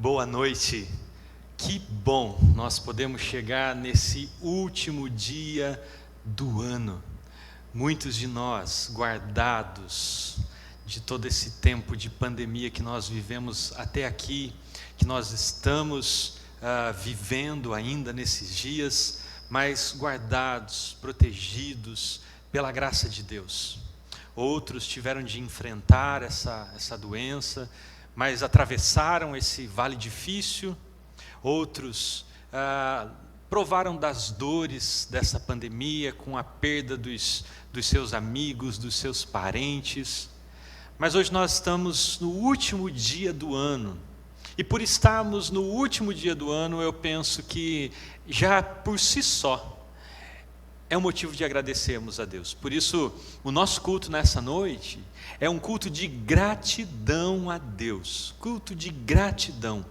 Boa noite. Que bom nós podemos chegar nesse último dia do ano. Muitos de nós guardados de todo esse tempo de pandemia que nós vivemos até aqui, que nós estamos vivendo ainda nesses dias, mas guardados, protegidos pela graça de Deus. Outros tiveram de enfrentar essa doença, mas atravessaram esse vale difícil. Outros provaram das dores dessa pandemia, com a perda dos seus amigos, dos seus parentes. Mas hoje nós estamos no último dia do ano. E por estarmos no último dia do ano, eu penso que já por si só é um motivo de agradecermos a Deus. Por isso, o nosso culto nessa noite é um culto de gratidão a Deus. Culto de gratidão.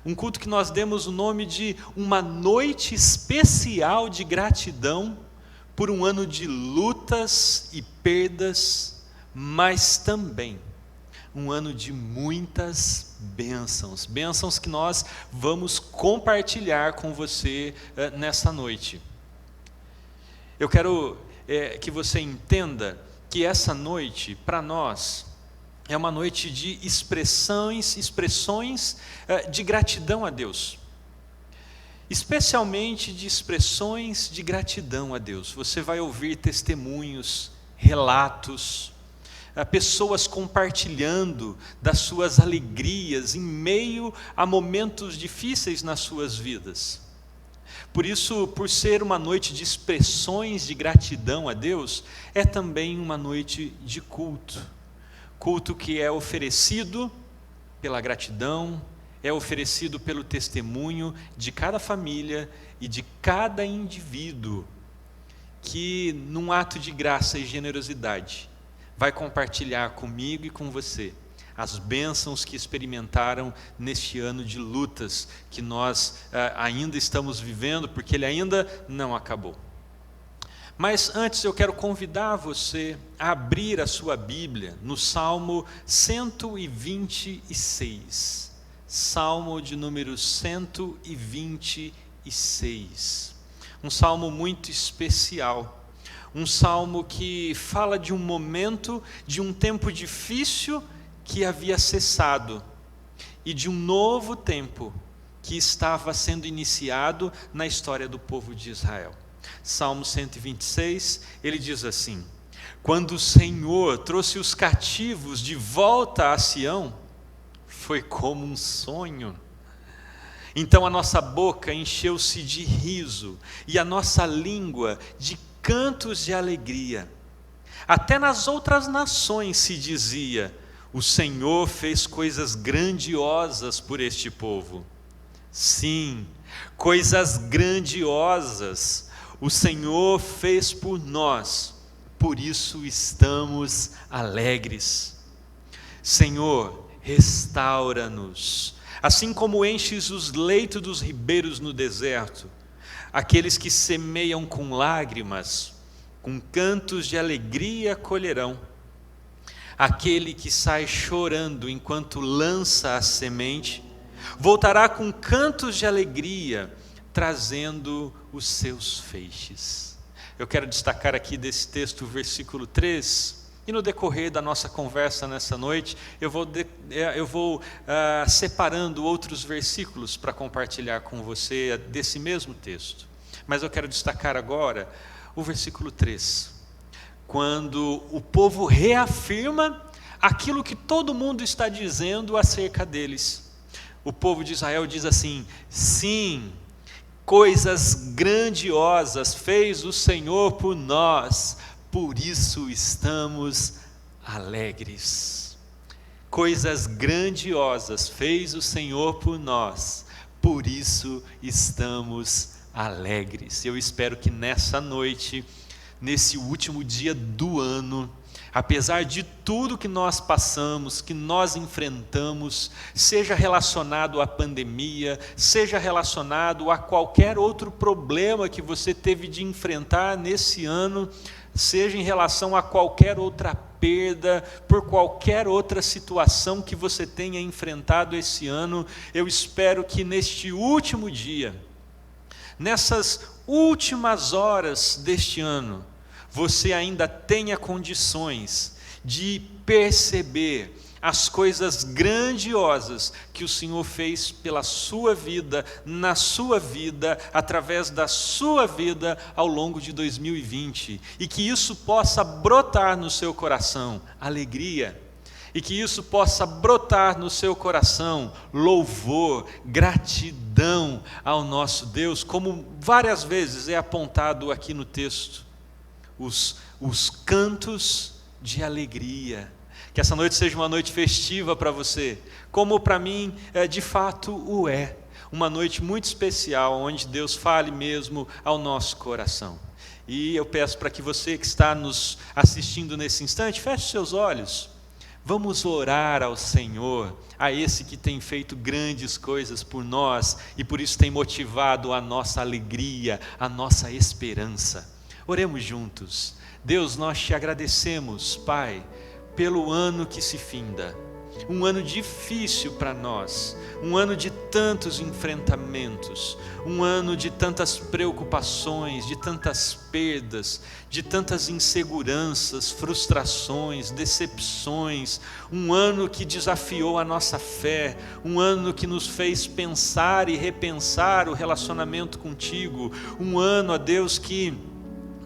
Um culto que nós demos o nome de uma noite especial de gratidão por um ano de lutas e perdas, mas também um ano de muitas bênçãos. Bênçãos que nós vamos compartilhar com você nessa noite. Eu quero que você entenda que essa noite, para nós, é uma noite de expressões de gratidão a Deus. Especialmente de expressões de gratidão a Deus. Você vai ouvir testemunhos, relatos, pessoas compartilhando das suas alegrias em meio a momentos difíceis nas suas vidas. Por isso, por ser uma noite de expressões de gratidão a Deus, é também uma noite de culto. Culto que é oferecido pela gratidão, é oferecido pelo testemunho de cada família e de cada indivíduo que, num ato de graça e generosidade, vai compartilhar comigo e com você as bênçãos que experimentaram neste ano de lutas que nós ainda estamos vivendo, porque ele ainda não acabou. Mas antes eu quero convidar você a abrir a sua Bíblia no Salmo 126. Salmo de número 126. Um salmo muito especial. Um salmo que fala de um momento, de um tempo difícil que havia cessado e de um novo tempo que estava sendo iniciado na história do povo de Israel. Salmo 126, ele diz assim: quando o Senhor trouxe os cativos de volta a Sião, foi como um sonho. Então a nossa boca encheu-se de riso e a nossa língua de cantos de alegria. Até nas outras nações se dizia: o Senhor fez coisas grandiosas por este povo. Sim, coisas grandiosas o Senhor fez por nós, por isso estamos alegres. Senhor, restaura-nos, assim como enches os leitos dos ribeiros no deserto. Aqueles que semeiam com lágrimas, com cantos de alegria colherão. Aquele que sai chorando enquanto lança a semente, voltará com cantos de alegria, trazendo os seus feixes. Eu quero destacar aqui desse texto o versículo 3, e no decorrer da nossa conversa nessa noite, eu vou separando outros versículos para compartilhar com você desse mesmo texto. Mas eu quero destacar agora o versículo 3. Quando o povo reafirma aquilo que todo mundo está dizendo acerca deles. O povo de Israel diz assim: sim, coisas grandiosas fez o Senhor por nós, por isso estamos alegres. Coisas grandiosas fez o Senhor por nós, por isso estamos alegres. Eu espero que nessa noite, nesse último dia do ano, Apesar de tudo que nós passamos, que nós enfrentamos, seja relacionado à pandemia, seja relacionado a qualquer outro problema que você teve de enfrentar nesse ano, seja em relação a qualquer outra perda, por qualquer outra situação que você tenha enfrentado esse ano, eu espero que neste último dia, nessas últimas horas deste ano, você ainda tenha condições de perceber as coisas grandiosas que o Senhor fez pela sua vida, na sua vida, através da sua vida ao longo de 2020, e que isso possa brotar no seu coração alegria, e que isso possa brotar no seu coração louvor, gratidão ao nosso Deus, como várias vezes é apontado aqui no texto. Os cantos de alegria. Que essa noite seja uma noite festiva para você, como para mim de fato o é. Uma noite muito especial, onde Deus fale mesmo ao nosso coração. E eu peço para que você que está nos assistindo nesse instante, feche seus olhos. Vamos orar ao Senhor, a esse que tem feito grandes coisas por nós, e por isso tem motivado a nossa alegria, a nossa esperança. Oremos juntos. Deus, nós te agradecemos, Pai, pelo ano que se finda, um ano difícil para nós, um ano de tantos enfrentamentos, um ano de tantas preocupações, de tantas perdas, de tantas inseguranças, frustrações, decepções, um ano que desafiou a nossa fé, um ano que nos fez pensar e repensar o relacionamento contigo, um ano, ó Deus, que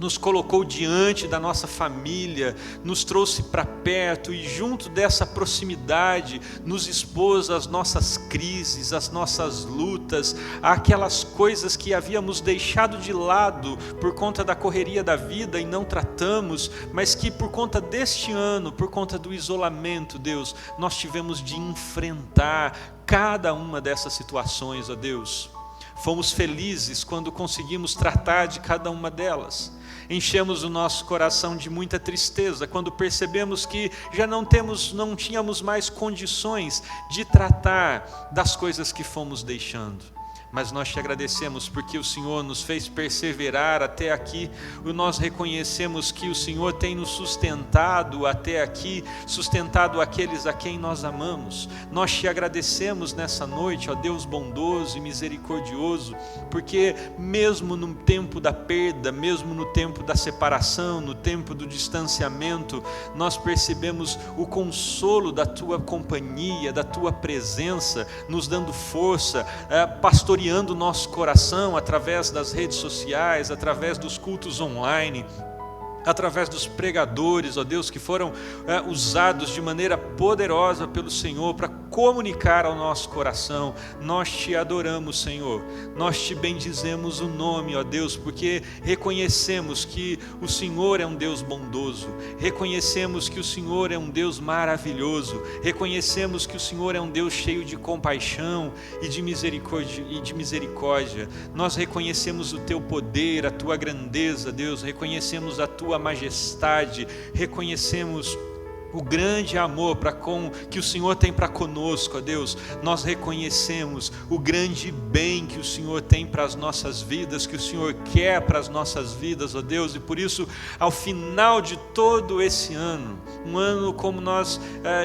nos colocou diante da nossa família, nos trouxe para perto e junto dessa proximidade nos expôs às nossas crises, às nossas lutas, àquelas coisas que havíamos deixado de lado por conta da correria da vida e não tratamos, mas que por conta deste ano, por conta do isolamento, Deus, nós tivemos de enfrentar cada uma dessas situações, ó Deus. Fomos felizes quando conseguimos tratar de cada uma delas. Enchemos o nosso coração de muita tristeza quando percebemos que já não tínhamos mais condições de tratar das coisas que fomos deixando. Mas nós te agradecemos porque o Senhor nos fez perseverar até aqui, nós reconhecemos que o Senhor tem nos sustentado até aqui, sustentado aqueles a quem nós amamos. Nós te agradecemos nessa noite, ó Deus bondoso e misericordioso, porque mesmo no tempo da perda, mesmo no tempo da separação, no tempo do distanciamento, nós percebemos o consolo da tua companhia, da tua presença, nos dando força, pastoreando o nosso coração através das redes sociais, através dos cultos online, através dos pregadores, ó Deus, que foram usados de maneira poderosa pelo Senhor para comunicar ao nosso coração. Nós te adoramos, Senhor, nós te bendizemos o nome, ó Deus, porque reconhecemos que o Senhor é um Deus bondoso, reconhecemos que o Senhor é um Deus maravilhoso, reconhecemos que o Senhor é um Deus cheio de compaixão e de misericórdia. Nós reconhecemos o teu poder, a tua grandeza, Deus, reconhecemos a tua majestade, reconhecemos o grande amor que o Senhor tem para conosco, ó Deus. Nós reconhecemos o grande bem que o Senhor tem para as nossas vidas, que o Senhor quer para as nossas vidas, ó Deus, e por isso, ao final de todo esse ano, um ano como nós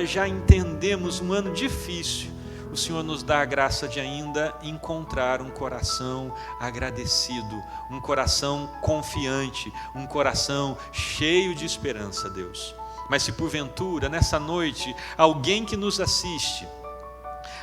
já entendemos, um ano difícil, o Senhor nos dá a graça de ainda encontrar um coração agradecido, um coração confiante, um coração cheio de esperança, Deus. Mas se porventura, nessa noite, alguém que nos assiste,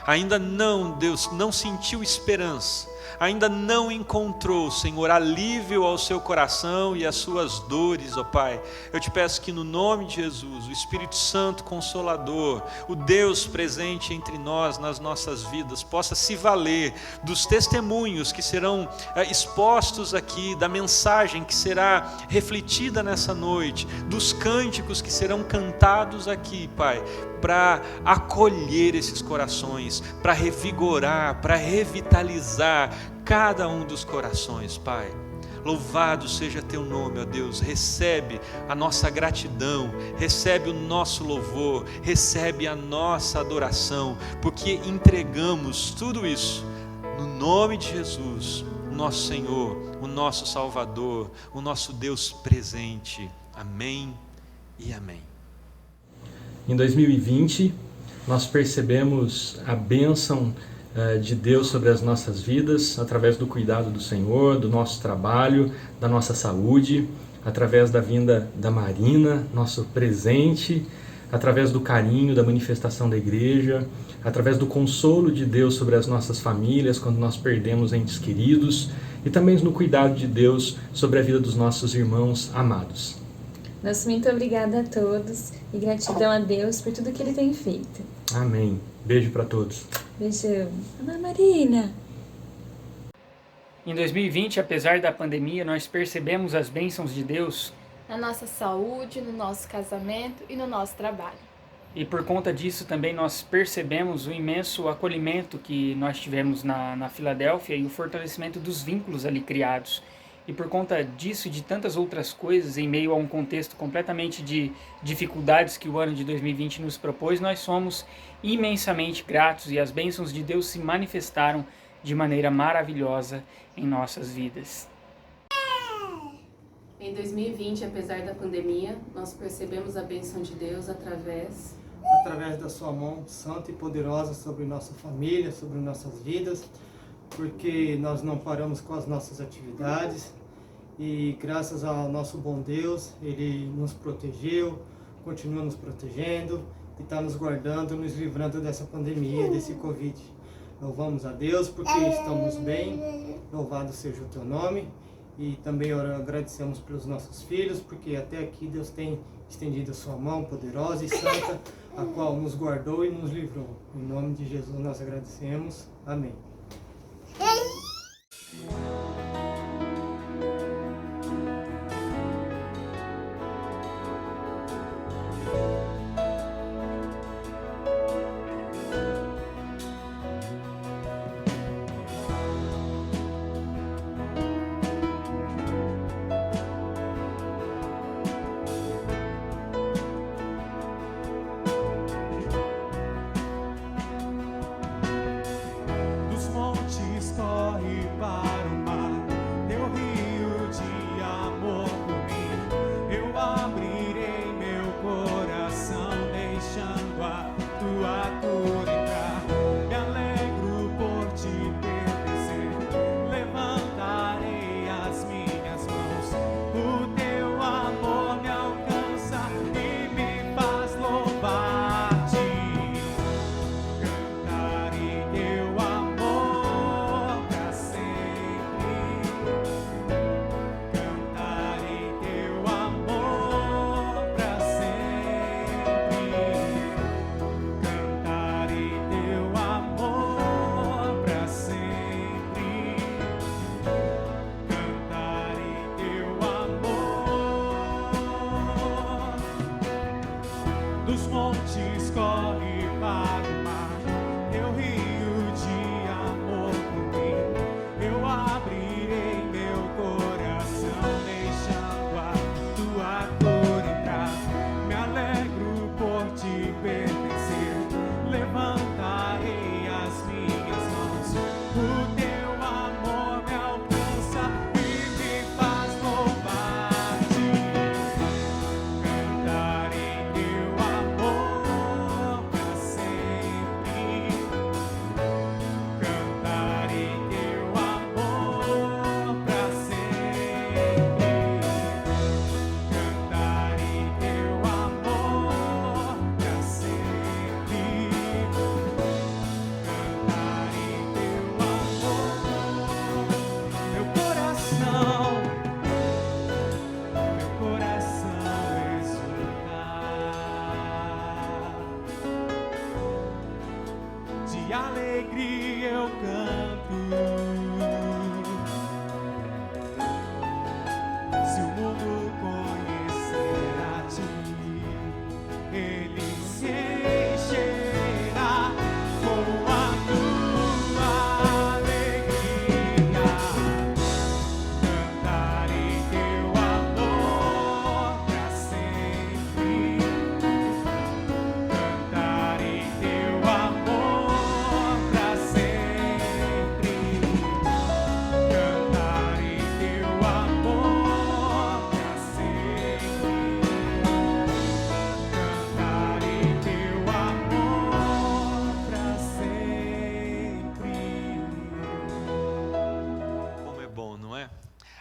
ainda não, Deus, não sentiu esperança, ainda não encontrou, Senhor, alívio ao seu coração e às suas dores, ó Pai, eu te peço que no nome de Jesus, o Espírito Santo Consolador, o Deus presente entre nós, nas nossas vidas, possa se valer dos testemunhos que serão expostos aqui, da mensagem que será refletida nessa noite, dos cânticos que serão cantados aqui, Pai, para acolher esses corações, para revigorar, para revitalizar cada um dos corações, Pai. Louvado seja teu nome, ó Deus. Recebe a nossa gratidão, recebe o nosso louvor, recebe a nossa adoração, porque entregamos tudo isso no nome de Jesus, o nosso Senhor, o nosso Salvador, o nosso Deus presente. Amém e amém. Em 2020, nós percebemos a bênção de Deus sobre as nossas vidas, através do cuidado do Senhor, do nosso trabalho, da nossa saúde, através da vinda da Marina, nosso presente, através do carinho, da manifestação da igreja, através do consolo de Deus sobre as nossas famílias, quando nós perdemos entes queridos, e também no cuidado de Deus sobre a vida dos nossos irmãos amados. Nosso muito obrigada a todos e gratidão a Deus por tudo que Ele tem feito. Amém. Beijo para todos. Beijão. Ana Marina. Em 2020, apesar da pandemia, nós percebemos as bênçãos de Deus na nossa saúde, no nosso casamento e no nosso trabalho. E por conta disso também nós percebemos o imenso acolhimento que nós tivemos na Filadélfia e o fortalecimento dos vínculos ali criados. E por conta disso e de tantas outras coisas, em meio a um contexto completamente de dificuldades que o ano de 2020 nos propôs, nós somos imensamente gratos e as bênçãos de Deus se manifestaram de maneira maravilhosa em nossas vidas. Em 2020, apesar da pandemia, nós percebemos a bênção de Deus através da sua mão santa e poderosa sobre nossa família, sobre nossas vidas, porque nós não paramos com as nossas atividades e graças ao nosso bom Deus, Ele nos protegeu, continua nos protegendo e está nos guardando, nos livrando dessa pandemia, desse Covid. Louvamos a Deus porque estamos bem, louvado seja o teu nome, e também agradecemos pelos nossos filhos, porque até aqui Deus tem estendido a sua mão poderosa e santa, a qual nos guardou e nos livrou. Em nome de Jesus nós agradecemos. Amém.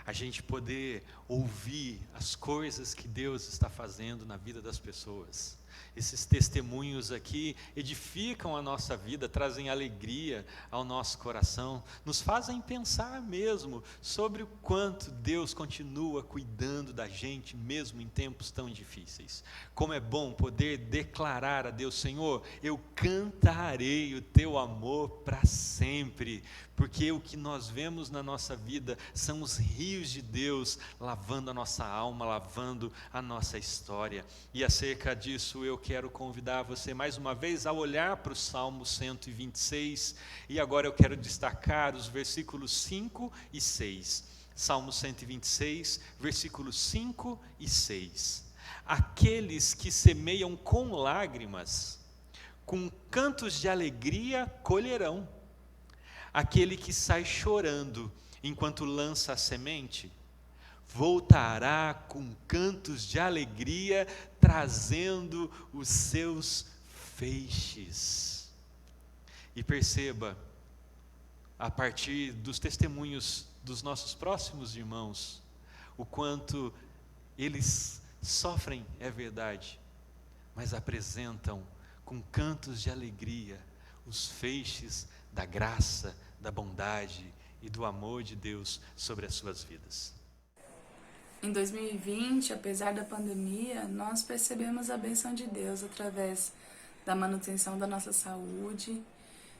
a gente poder ouvir as coisas que Deus está fazendo na vida das pessoas. Esses testemunhos aqui edificam a nossa vida, trazem alegria ao nosso coração, nos fazem pensar mesmo sobre o quanto Deus continua cuidando da gente, mesmo em tempos tão difíceis. Como é bom poder declarar a Deus: Senhor, eu cantarei o teu amor para sempre, porque o que nós vemos na nossa vida são os rios de Deus lavando a nossa alma, lavando a nossa história. E acerca disso eu quero convidar você mais uma vez a olhar para o Salmo 126, e agora eu quero destacar os versículos 5 e 6. Salmo 126, versículos 5 e 6. Aqueles que semeiam com lágrimas, com cantos de alegria colherão. Aquele que sai chorando enquanto lança a semente, voltará com cantos de alegria, trazendo os seus feixes. E perceba, a partir dos testemunhos dos nossos próximos irmãos, o quanto eles sofrem, é verdade, mas apresentam com cantos de alegria os feixes da graça, da bondade e do amor de Deus sobre as suas vidas. Em 2020, apesar da pandemia, nós percebemos a bênção de Deus através da manutenção da nossa saúde,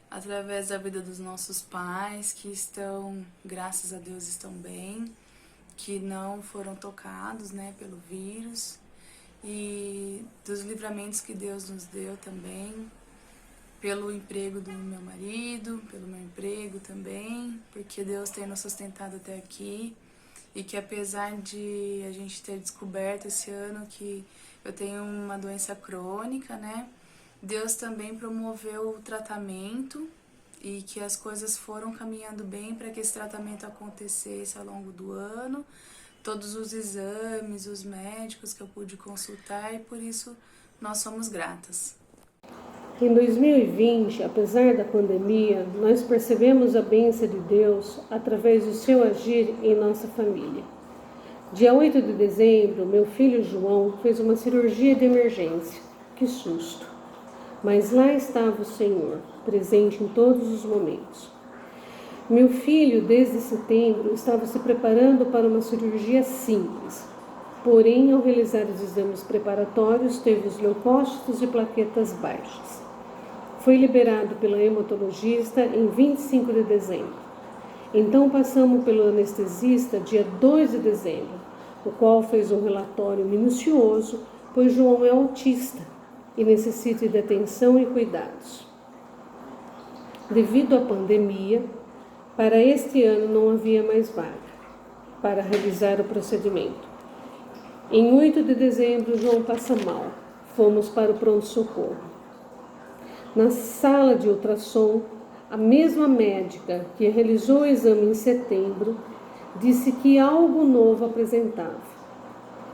através da vida dos nossos pais, que estão, graças a Deus, estão bem, que não foram tocados, pelo vírus, e dos livramentos que Deus nos deu também, pelo emprego do meu marido, pelo meu emprego também, porque Deus tem nos sustentado até aqui, e que apesar de a gente ter descoberto esse ano que eu tenho uma doença crônica, Deus também promoveu o tratamento e que as coisas foram caminhando bem para que esse tratamento acontecesse ao longo do ano, todos os exames, os médicos que eu pude consultar, e por isso nós somos gratas. Em 2020, apesar da pandemia, nós percebemos a bênção de Deus através do seu agir em nossa família. Dia 8 de dezembro, meu filho João fez uma cirurgia de emergência. Que susto! Mas lá estava o Senhor, presente em todos os momentos. Meu filho, desde setembro, estava se preparando para uma cirurgia simples. Porém, ao realizar os exames preparatórios, teve os leucócitos e plaquetas baixas. Foi liberado pela hematologista em 25 de dezembro. Então passamos pelo anestesista dia 2 de dezembro, o qual fez um relatório minucioso, pois João é autista e necessita de atenção e cuidados. Devido à pandemia, para este ano não havia mais vaga para realizar o procedimento. Em 8 de dezembro, João passa mal. Fomos para o pronto-socorro. Na sala de ultrassom, a mesma médica que realizou o exame em setembro disse que algo novo apresentava.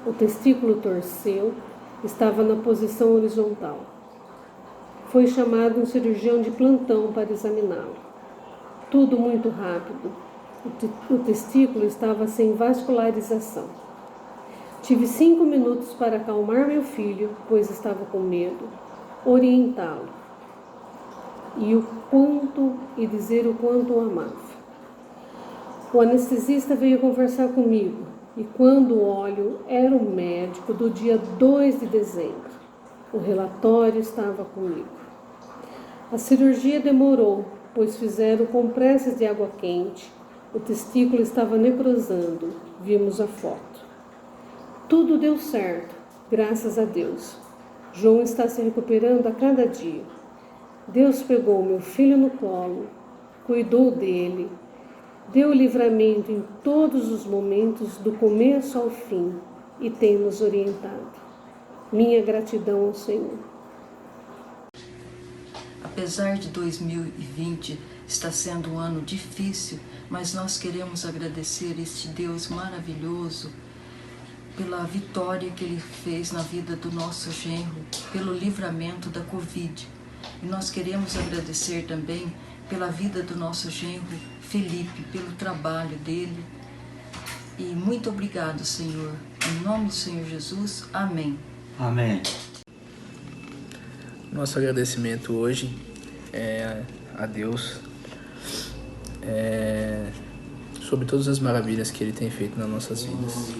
O testículo torceu, estava na posição horizontal. Foi chamado um cirurgião de plantão para examiná-lo. Tudo muito rápido. O testículo estava sem vascularização. Tive 5 minutos para acalmar meu filho, pois estava com medo, orientá-lo e dizer o quanto o amava. O anestesista veio conversar comigo e quando olho, era o médico do dia 2 de dezembro. O relatório estava comigo. A cirurgia demorou, pois fizeram compressas de água quente. O testículo estava necrosando. Vimos a foto. Tudo deu certo, graças a Deus. João está se recuperando a cada dia. Deus pegou meu filho no colo, cuidou dele, deu livramento em todos os momentos, do começo ao fim, e tem nos orientado. Minha gratidão ao Senhor. Apesar de 2020 estar sendo um ano difícil, mas nós queremos agradecer este Deus maravilhoso pela vitória que Ele fez na vida do nosso genro, pelo livramento da Covid. E nós queremos agradecer também pela vida do nosso genro Felipe, pelo trabalho dele, E muito obrigado, Senhor. Em nome do Senhor Jesus. Amém. Amém. Nosso agradecimento hoje é a Deus sobre todas as maravilhas que Ele tem feito nas nossas vidas,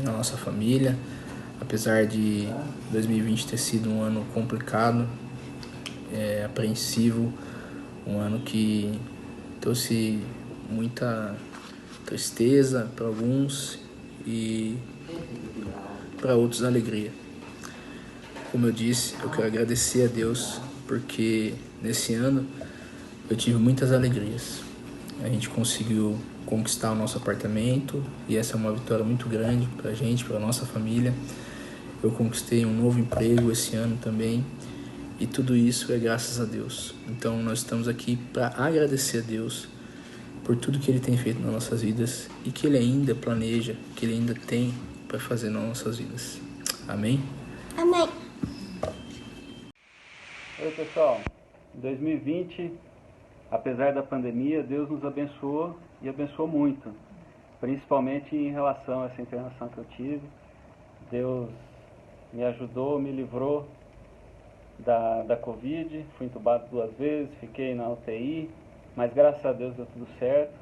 na nossa família. Apesar de 2020 ter sido um ano complicado, apreensivo, um ano que trouxe muita tristeza para alguns e para outros alegria. Como eu disse, eu quero agradecer a Deus porque nesse ano eu tive muitas alegrias. A gente conseguiu conquistar o nosso apartamento e essa é uma vitória muito grande para a gente, para a nossa família. Eu conquistei um novo emprego esse ano também e tudo isso é graças a Deus. Então nós estamos aqui para agradecer a Deus por tudo que Ele tem feito nas nossas vidas e que Ele ainda planeja, que Ele ainda tem para fazer nas nossas vidas. Amém? Amém. Oi pessoal, em 2020, apesar da pandemia, Deus nos abençoou e abençoou muito, principalmente em relação a essa internação que eu tive. Deus me ajudou, me livrou da Covid, fui entubado 2 vezes, fiquei na UTI, mas graças a Deus deu tudo certo.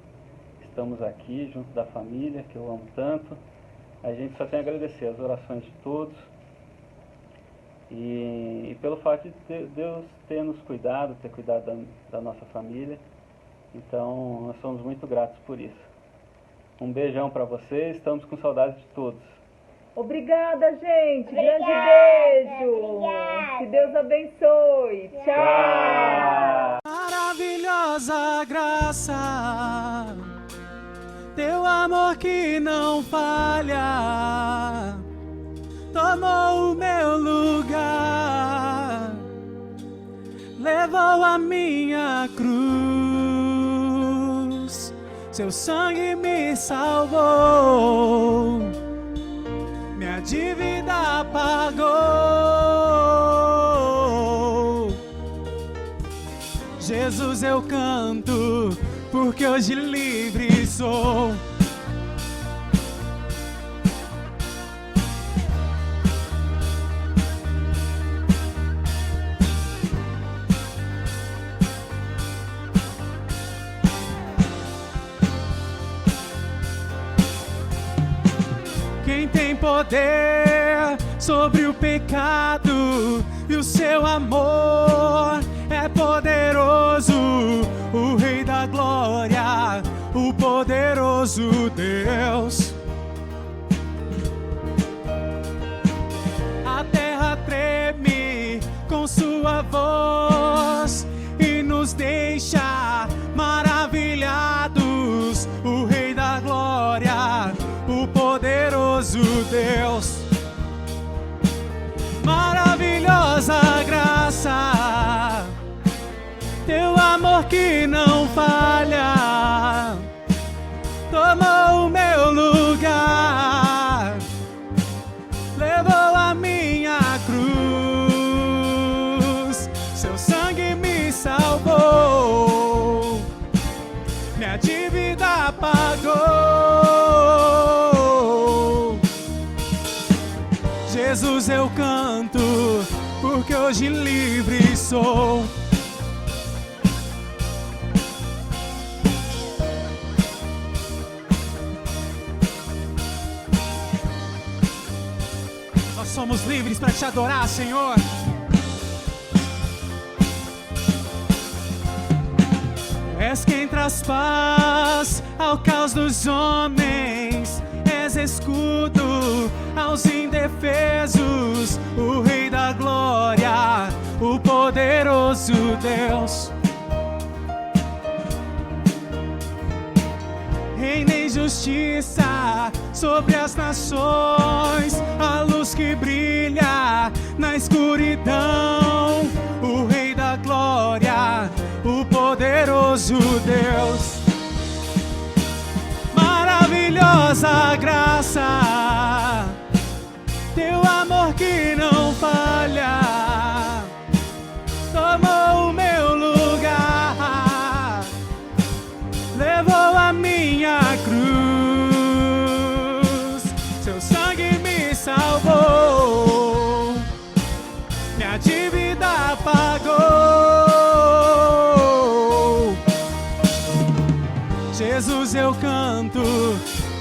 Estamos aqui junto da família, que eu amo tanto. A gente só tem a agradecer as orações de todos e pelo fato de Deus ter nos cuidado, ter cuidado da nossa família. Então nós somos muito gratos por isso. Um beijão para vocês, estamos com saudade de todos. Obrigada, gente. Grande beijo. Obrigada. Que Deus abençoe. Tchau. Maravilhosa graça, teu amor que não falha, tomou o meu lugar, levou a minha cruz, seu sangue me salvou, minha dívida pagou. Jesus, eu canto, porque hoje livre sou. Quem tem poder sobre o pecado e o seu amor é poderoso, o Rei da Glória, o poderoso Deus. A terra treme com sua voz e nos deixa maravilhados, o Rei da Glória, o poderoso Deus. Maravilhosa graça, teu amor que não falha, tomou o meu lugar, levou a minha cruz, seu sangue me salvou, minha dívida pagou. Jesus, eu canto, porque hoje livre sou. Nós somos livres para te adorar, Senhor. És quem traz paz ao caos dos homens, és escudo aos indefesos, o Rei da Glória, o poderoso Deus. Reina em justiça sobre as nações, a luz que brilha na escuridão, o Rei da Glória, o poderoso Deus. Maravilhosa graça, teu amor que não falha, tomou o meu lugar, levou a minha cruz, Jesus eu canto,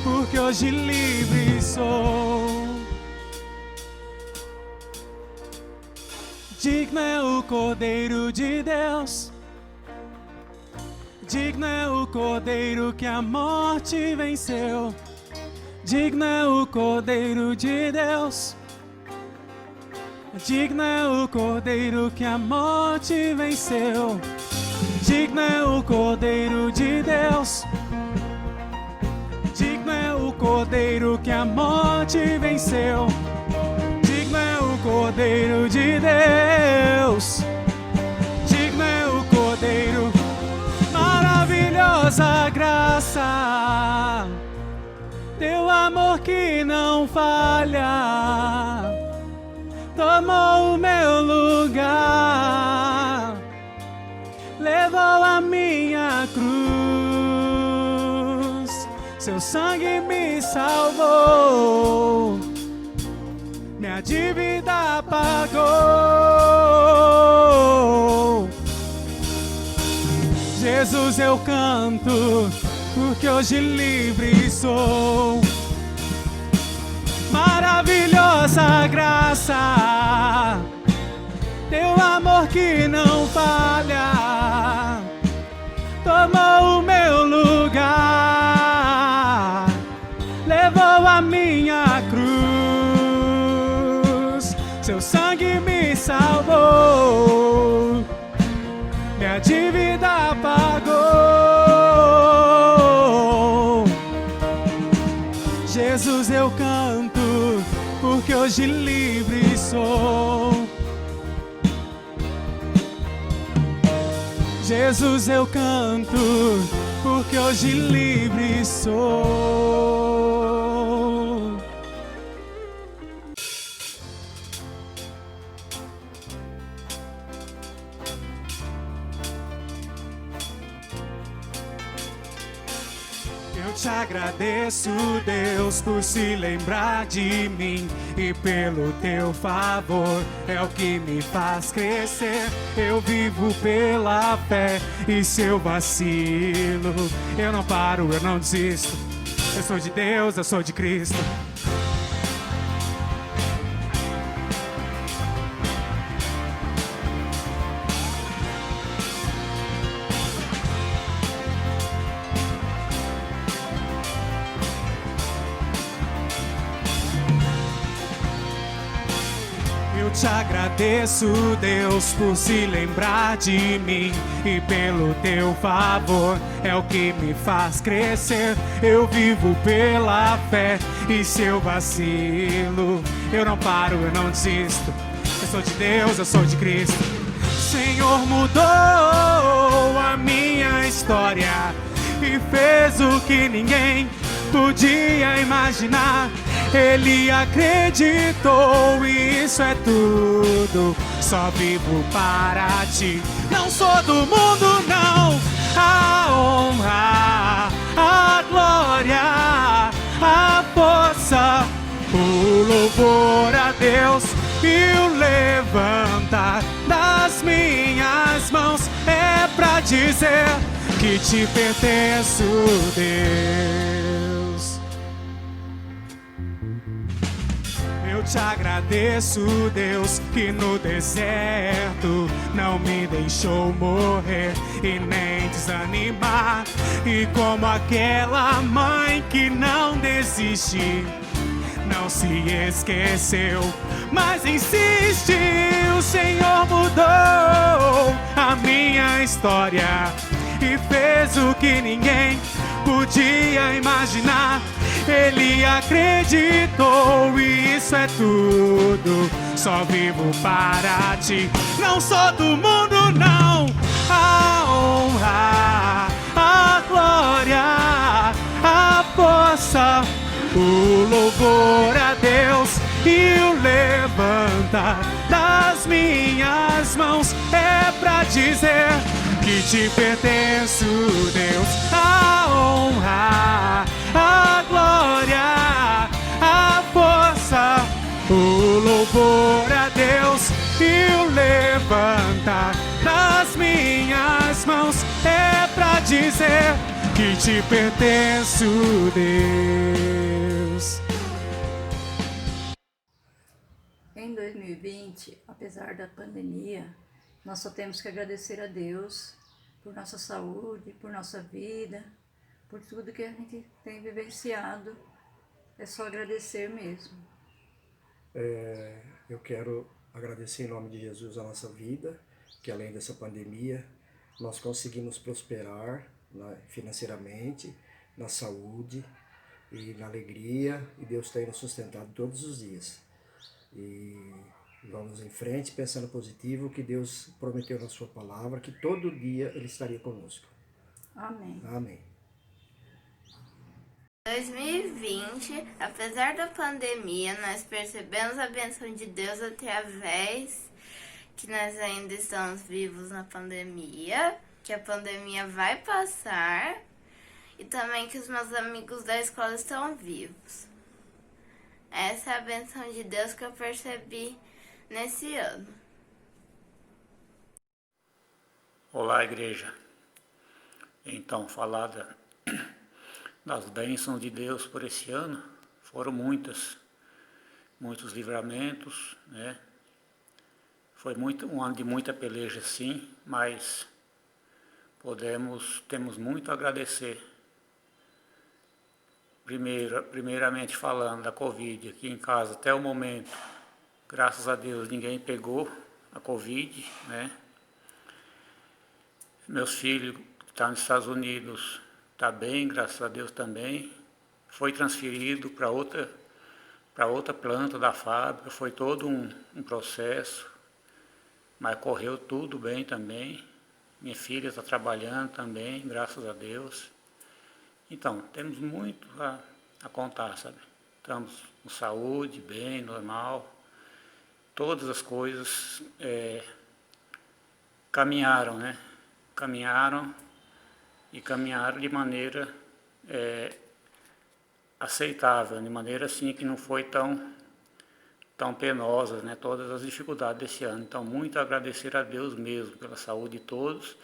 porque hoje livre sou. Digno é o Cordeiro de Deus, digno é o Cordeiro que a morte venceu. Digno é o Cordeiro de Deus, digno é o Cordeiro que a morte venceu. Digno é o Cordeiro de Deus, digno é o Cordeiro que a morte venceu. Digno é o Cordeiro de Deus, digno é o Cordeiro. Maravilhosa graça, teu amor que não falha, tomou o meu lugar, levou a minha cruz, seu sangue me salvou, minha dívida pagou. Jesus eu canto, porque hoje livre sou. Maravilhosa graça, teu amor que não falha, tomou o meu lugar, levou a minha cruz, seu sangue me salvou, minha dívida pagou. Jesus eu canto, porque hoje livre sou. Jesus eu canto, porque hoje livre sou. Eu te agradeço, Deus, por se lembrar de mim e pelo teu favor, é o que me faz crescer. Eu vivo pela fé e se eu vacilo, eu não paro, eu não desisto. Eu sou de Deus, eu sou de Cristo. Eu te agradeço, Deus, por se lembrar de mim e pelo teu favor, é o que me faz crescer. Eu vivo pela fé e se eu vacilo, eu não paro, eu não desisto. Eu sou de Deus, eu sou de Cristo. O Senhor mudou a minha história e fez o que ninguém podia imaginar. Ele acreditou, isso é tudo, só vivo para ti. Não sou do mundo, não. A honra, a glória, a força, o louvor a Deus e o levantar das minhas mãos é pra dizer que te pertenço, Deus. Eu te agradeço, Deus, que no deserto não me deixou morrer e nem desanimar. E como aquela mãe que não desiste, não se esqueceu, mas insiste. O Senhor mudou a minha história e fez o que ninguém podia imaginar. Ele acreditou e isso é tudo, só vivo para ti. Não sou do mundo, não. A honra, a glória, a força, o louvor a Deus e o levantar das minhas mãos é pra dizer que te pertenço, Deus. A honra, a glória, a força, o louvor a Deus e o levantar das minhas mãos é pra dizer que te pertenço, Deus. Em 2020, apesar da pandemia, nós só temos que agradecer a Deus por nossa saúde, por nossa vida, por tudo que a gente tem vivenciado. É só agradecer mesmo. Eu quero agradecer em nome de Jesus a nossa vida, que além dessa pandemia, nós conseguimos prosperar financeiramente, na saúde e na alegria, e Deus tem nos sustentado todos os dias. E vamos em frente, pensando positivo, que Deus prometeu na sua palavra, que todo dia Ele estaria conosco. Amém. Amém. 2020, apesar da pandemia, nós percebemos a bênção de Deus através que nós ainda estamos vivos na pandemia, que a pandemia vai passar e também que os meus amigos da escola estão vivos. Essa é a bênção de Deus que eu percebi nesse ano. Olá, igreja. Então, falar das bênçãos de Deus por esse ano foram muitos livramentos, né? Foi um ano de muita peleja, sim, mas temos muito a agradecer. Primeiramente falando da Covid, aqui em casa até o momento, graças a Deus ninguém pegou a Covid, né? Meus filhos que estão nos Estados Unidos está bem, graças a Deus também. Foi transferido para outra planta da fábrica, foi todo um processo, mas correu tudo bem também. Minha filha está trabalhando também, graças a Deus. Então, temos muito a contar, sabe? Estamos com saúde, bem, normal. Todas as coisas caminharam, né? Caminharam de maneira aceitável, de maneira assim que não foi tão penosa, né? Todas as dificuldades desse ano. Então, muito agradecer a Deus mesmo pela saúde de todos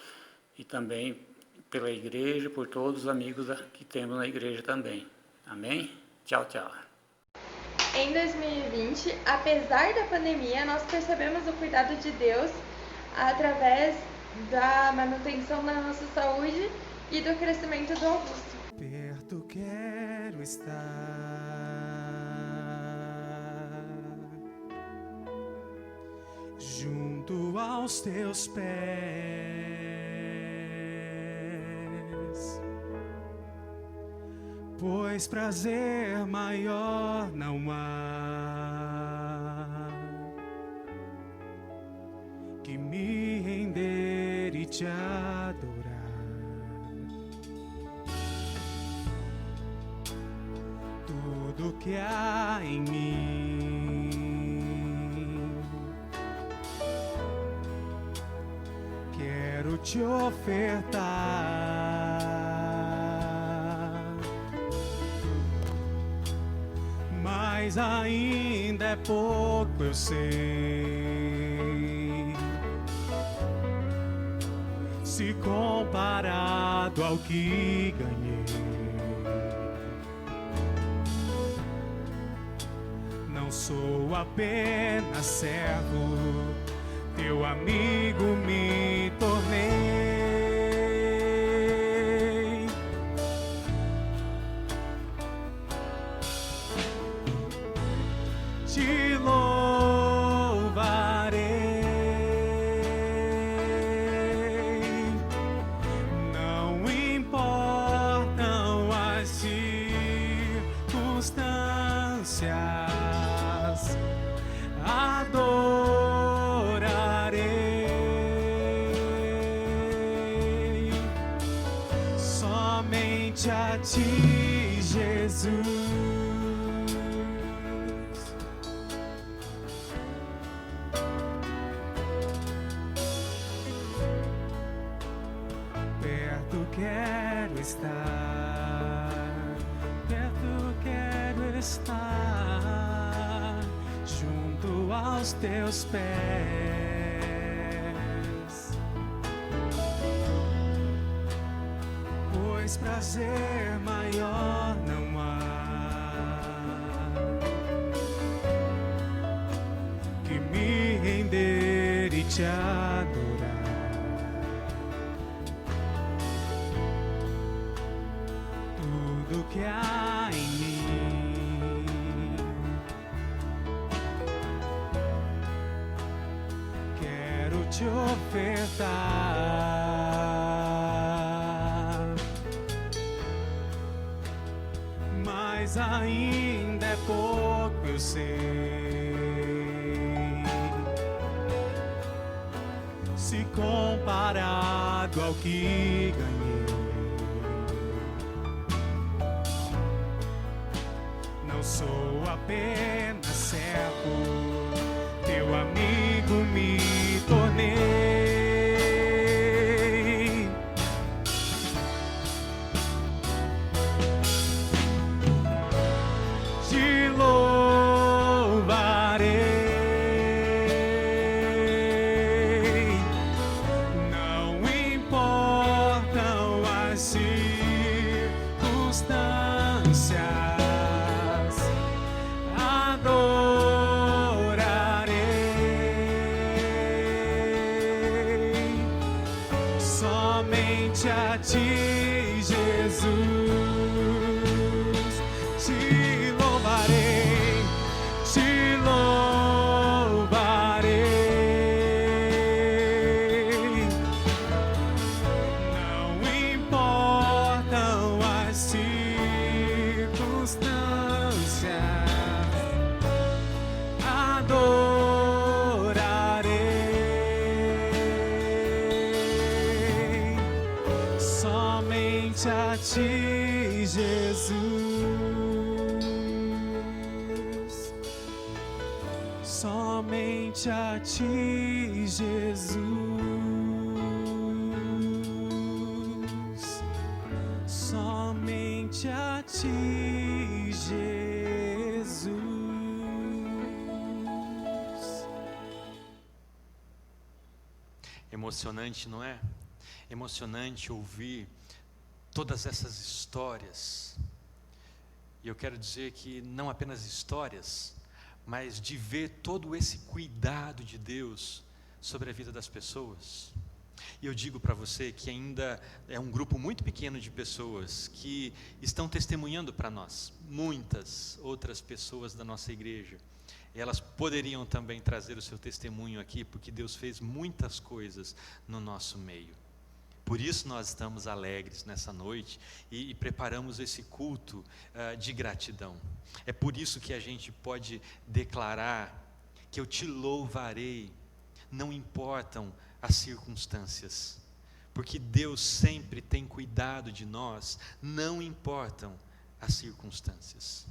e também pela igreja, por todos os amigos que temos na igreja também. Amém? Tchau, tchau. Em 2020, apesar da pandemia, nós percebemos o cuidado de Deus através da manutenção da nossa saúde e do crescimento do Augusto. Perto quero estar, junto aos teus pés, pois prazer maior não há que me render e te adorar. Tudo que há em mim quero te ofertar, mas ainda é pouco, eu sei, se comparado ao que ganhei. Não sou apenas servo, teu amigo me tornei. Te louvarei, não importam as circunstâncias, adorarei somente a ti, Jesus. Perto quero estar, perto quero estar, junto aos teus pés, pois mais prazer maior não há que me render e te adorar. Tudo que há em mim quero te ofertar, mas ainda é pouco, eu sei. Se comparado ao que ganhei, não sou apenas servo, teu amigo me tornei. Te louvarei, não importam as circunstâncias, adorarei somente a ti, Jesus. Te louvarei, te louvarei, não importam as circunstâncias, adorarei somente a ti, Jesus. Somente a ti, Jesus. Somente a ti, Jesus. Emocionante, não é? Emocionante ouvir todas essas histórias. E eu quero dizer que não apenas histórias, mas de ver todo esse cuidado de Deus sobre a vida das pessoas. E eu digo para você que ainda é um grupo muito pequeno de pessoas que estão testemunhando para nós. Muitas outras pessoas da nossa igreja, elas poderiam também trazer o seu testemunho aqui, porque Deus fez muitas coisas no nosso meio. Por isso nós estamos alegres nessa noite e preparamos esse culto de gratidão. É por isso que a gente pode declarar que eu te louvarei, não importam as circunstâncias, porque Deus sempre tem cuidado de nós, não importam as circunstâncias.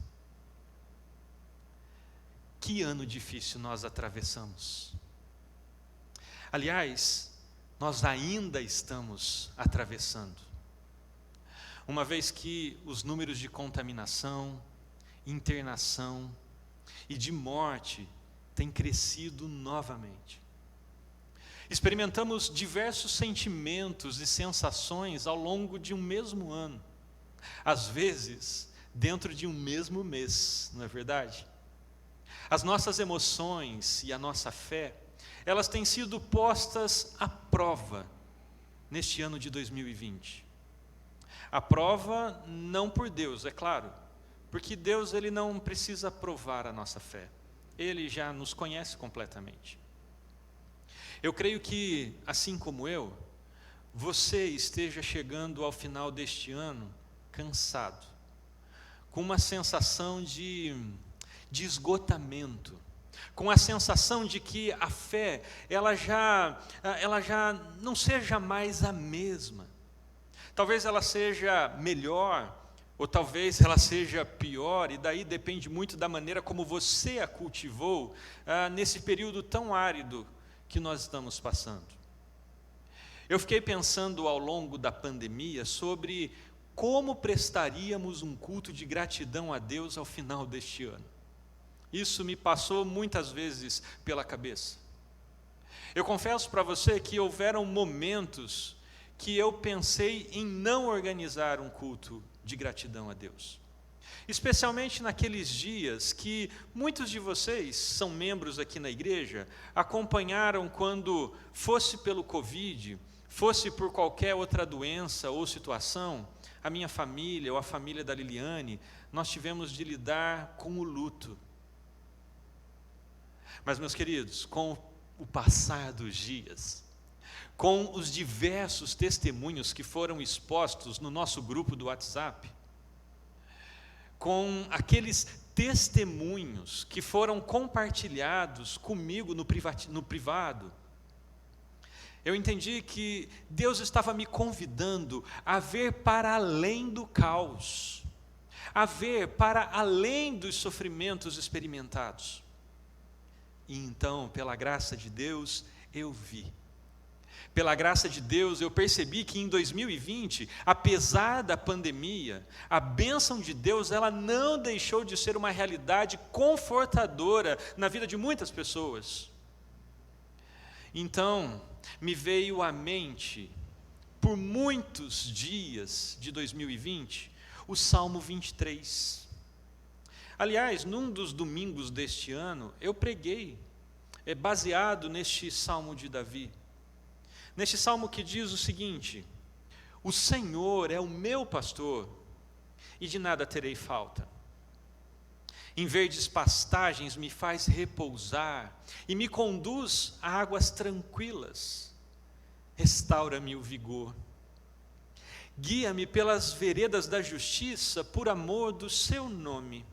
Que ano difícil nós atravessamos. Aliás, nós ainda estamos atravessando. Uma vez que os números de contaminação, internação e de morte têm crescido novamente. Experimentamos diversos sentimentos e sensações ao longo de um mesmo ano. Às vezes, dentro de um mesmo mês, não é verdade? As nossas emoções e a nossa fé, elas têm sido postas à prova neste ano de 2020. A prova não por Deus, é claro, porque Deus ele não precisa provar a nossa fé. Ele já nos conhece completamente. Eu creio que, assim como eu, você esteja chegando ao final deste ano cansado, com uma sensação de esgotamento, com a sensação de que a fé ela já não seja mais a mesma. Talvez ela seja melhor, ou talvez ela seja pior, e daí depende muito da maneira como você a cultivou nesse período tão árido que nós estamos passando. Eu fiquei pensando ao longo da pandemia sobre como prestaríamos um culto de gratidão a Deus ao final deste ano. Isso me passou muitas vezes pela cabeça. Eu confesso para você que houveram momentos que eu pensei em não organizar um culto de gratidão a Deus. Especialmente naqueles dias que muitos de vocês são membros aqui na igreja, acompanharam quando, fosse pelo Covid, fosse por qualquer outra doença ou situação, a minha família ou a família da Liliane, nós tivemos de lidar com o luto. Mas, meus queridos, com o passar dos dias, com os diversos testemunhos que foram expostos no nosso grupo do WhatsApp, com aqueles testemunhos que foram compartilhados comigo no privado, eu entendi que Deus estava me convidando a ver para além do caos, a ver para além dos sofrimentos experimentados. E então, pela graça de Deus, eu vi. Pela graça de Deus, eu percebi que em 2020, apesar da pandemia, a bênção de Deus, ela não deixou de ser uma realidade confortadora na vida de muitas pessoas. Então, me veio à mente, por muitos dias de 2020, o Salmo 23. Aliás, num dos domingos deste ano, eu preguei, baseado neste Salmo de Davi. Neste salmo que diz o seguinte: o Senhor é o meu pastor, e de nada terei falta. Em verdes pastagens me faz repousar, e me conduz a águas tranquilas. Restaura-me o vigor. Guia-me pelas veredas da justiça, por amor do seu nome.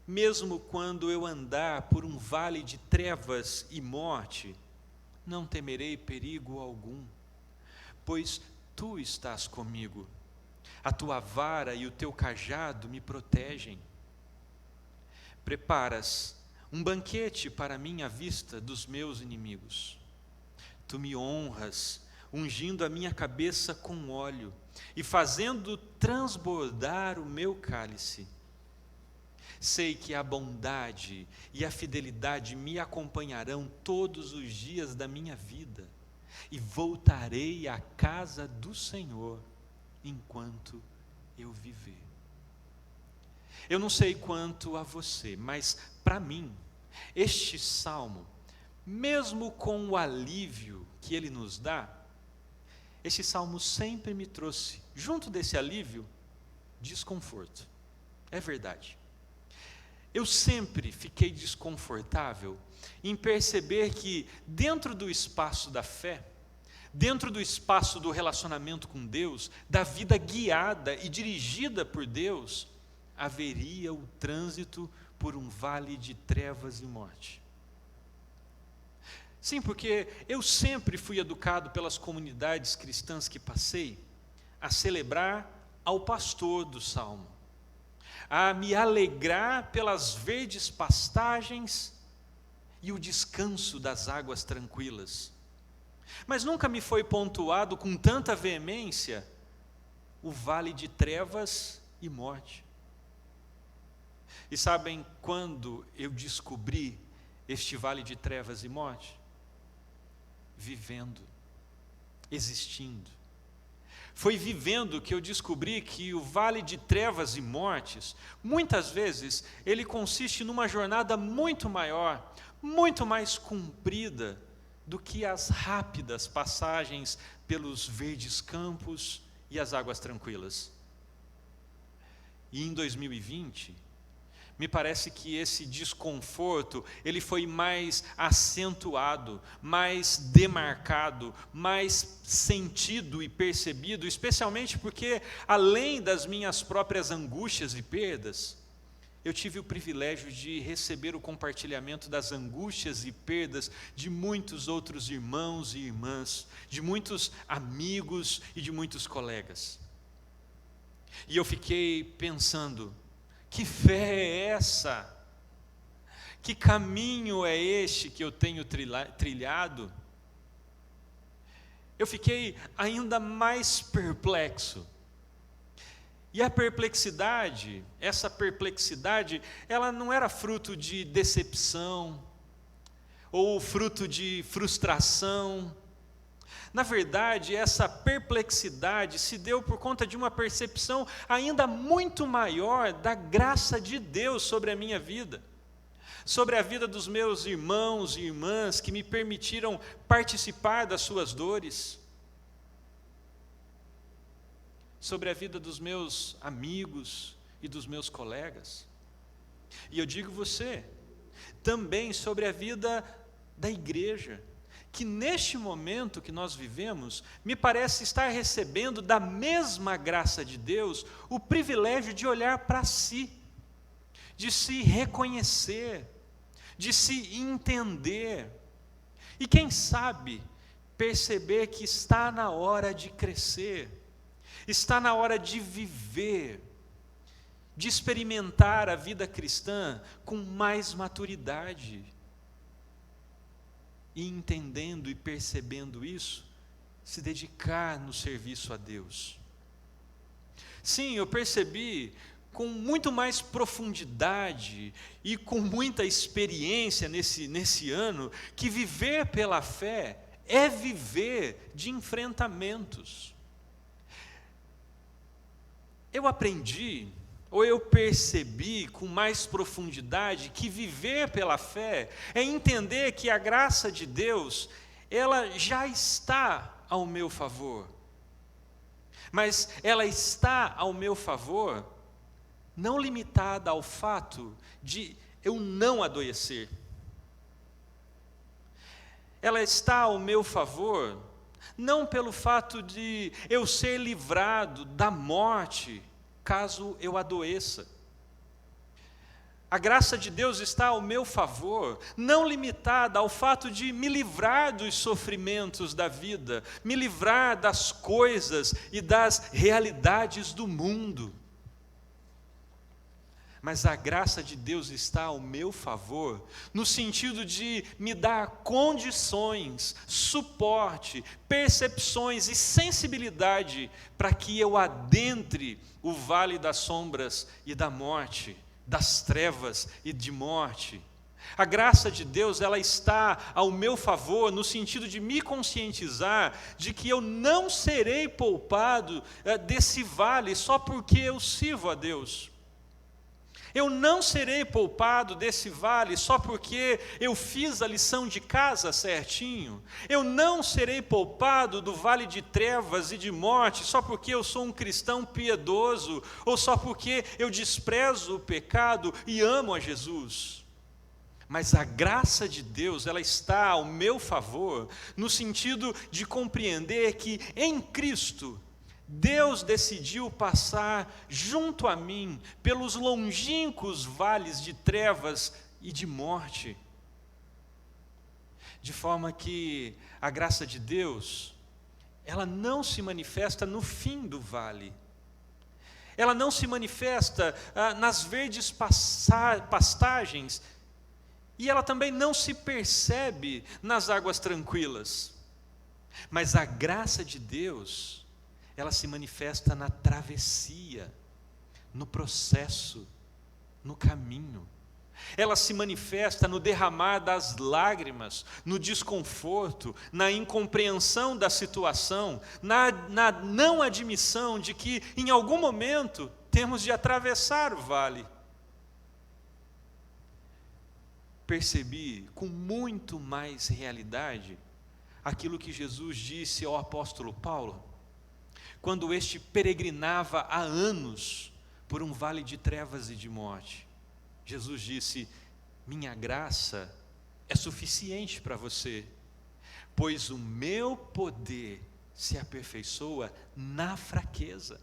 Mesmo quando eu andar por um vale de trevas e morte, não temerei perigo algum, pois tu estás comigo. A tua vara e o teu cajado me protegem. Preparas um banquete para mim à vista dos meus inimigos. Tu me honras, ungindo a minha cabeça com óleo e fazendo transbordar o meu cálice. Sei que a bondade e a fidelidade me acompanharão todos os dias da minha vida, e voltarei à casa do Senhor enquanto eu viver. Eu não sei quanto a você, mas para mim, este salmo, mesmo com o alívio que ele nos dá, este salmo sempre me trouxe, junto desse alívio, desconforto. É verdade. Eu sempre fiquei desconfortável em perceber que dentro do espaço da fé, dentro do espaço do relacionamento com Deus, da vida guiada e dirigida por Deus, haveria o trânsito por um vale de trevas e morte. Sim, porque eu sempre fui educado pelas comunidades cristãs que passei a celebrar ao pastor do salmo, a me alegrar pelas verdes pastagens e o descanso das águas tranquilas. Mas nunca me foi pontuado com tanta veemência o vale de trevas e morte. E sabem quando eu descobri este vale de trevas e morte? Vivendo, existindo. Foi vivendo que eu descobri que o vale de trevas e mortes, muitas vezes, ele consiste numa jornada muito maior, muito mais comprida do que as rápidas passagens pelos verdes campos e as águas tranquilas. E em 2020, me parece que esse desconforto, ele foi mais acentuado, mais demarcado, mais sentido e percebido, especialmente porque, além das minhas próprias angústias e perdas, eu tive o privilégio de receber o compartilhamento das angústias e perdas de muitos outros irmãos e irmãs, de muitos amigos e de muitos colegas. E eu fiquei pensando, que fé é essa? Que caminho é este que eu tenho trilhado? Eu fiquei ainda mais perplexo. E a perplexidade, essa perplexidade, ela não era fruto de decepção, ou fruto de frustração, Na verdade, essa perplexidade se deu por conta de uma percepção ainda muito maior da graça de Deus sobre a minha vida, sobre a vida dos meus irmãos e irmãs que me permitiram participar das suas dores, sobre a vida dos meus amigos e dos meus colegas. E eu digo você, também sobre a vida da igreja, que neste momento que nós vivemos, me parece estar recebendo da mesma graça de Deus o privilégio de olhar para si, de se reconhecer, de se entender, e quem sabe perceber que está na hora de crescer, está na hora de viver, de experimentar a vida cristã com mais maturidade. E entendendo e percebendo isso, se dedicar no serviço a Deus. Sim, eu percebi com muito mais profundidade e com muita experiência nesse ano, que viver pela fé é viver de enfrentamentos. Eu aprendi, ou eu percebi com mais profundidade, que viver pela fé é entender que a graça de Deus, ela já está ao meu favor. Mas ela está ao meu favor, não limitada ao fato de eu não adoecer. Ela está ao meu favor, não pelo fato de eu ser livrado da morte, caso eu adoeça. A graça de Deus está ao meu favor, não limitada ao fato de me livrar dos sofrimentos da vida, me livrar das coisas e das realidades do mundo. Mas a graça de Deus está ao meu favor, no sentido de me dar condições, suporte, percepções e sensibilidade para que eu adentre o vale das sombras e da morte, das trevas e de morte. A graça de Deus, ela está ao meu favor no sentido de me conscientizar de que eu não serei poupado desse vale só porque eu sirvo a Deus. Eu não serei poupado desse vale só porque eu fiz a lição de casa certinho. Eu não serei poupado do vale de trevas e de morte só porque eu sou um cristão piedoso ou só porque eu desprezo o pecado e amo a Jesus. Mas a graça de Deus, ela está ao meu favor no sentido de compreender que em Cristo Deus decidiu passar junto a mim pelos longínquos vales de trevas e de morte, de forma que a graça de Deus, ela não se manifesta no fim do vale, ela não se manifesta nas verdes pastagens, e ela também não se percebe nas águas tranquilas, mas a graça de Deus, ela se manifesta na travessia, no processo, no caminho. Ela se manifesta no derramar das lágrimas, no desconforto, na incompreensão da situação, na não admissão de que em algum momento temos de atravessar o vale. Percebi com muito mais realidade aquilo que Jesus disse ao apóstolo Paulo, quando este peregrinava há anos por um vale de trevas e de morte. Jesus disse: minha graça é suficiente para você, pois o meu poder se aperfeiçoa na fraqueza.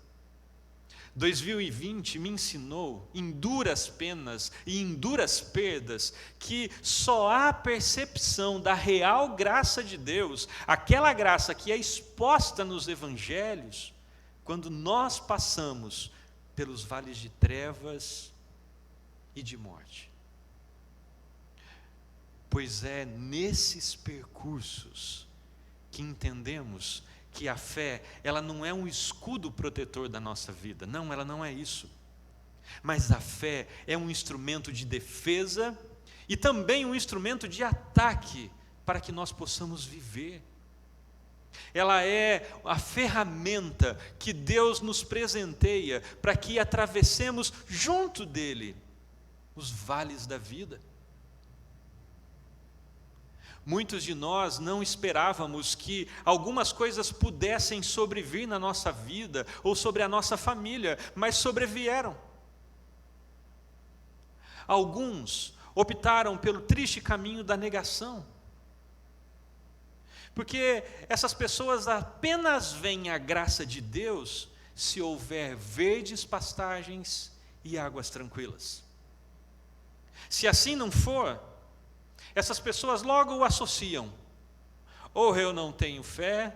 2020 me ensinou, em duras penas e em duras perdas, que só há percepção da real graça de Deus, aquela graça que é exposta nos evangelhos, quando nós passamos pelos vales de trevas e de morte. Pois é nesses percursos que entendemos que a fé, ela não é um escudo protetor da nossa vida. Não, ela não é isso. Mas a fé é um instrumento de defesa e também um instrumento de ataque para que nós possamos viver. Ela é a ferramenta que Deus nos presenteia para que atravessemos junto dele os vales da vida. Muitos de nós não esperávamos que algumas coisas pudessem sobrevir na nossa vida ou sobre a nossa família, mas sobrevieram. Alguns optaram pelo triste caminho da negação, porque essas pessoas apenas veem a graça de Deus se houver verdes pastagens e águas tranquilas. Se assim não for, essas pessoas logo o associam. Ou eu não tenho fé,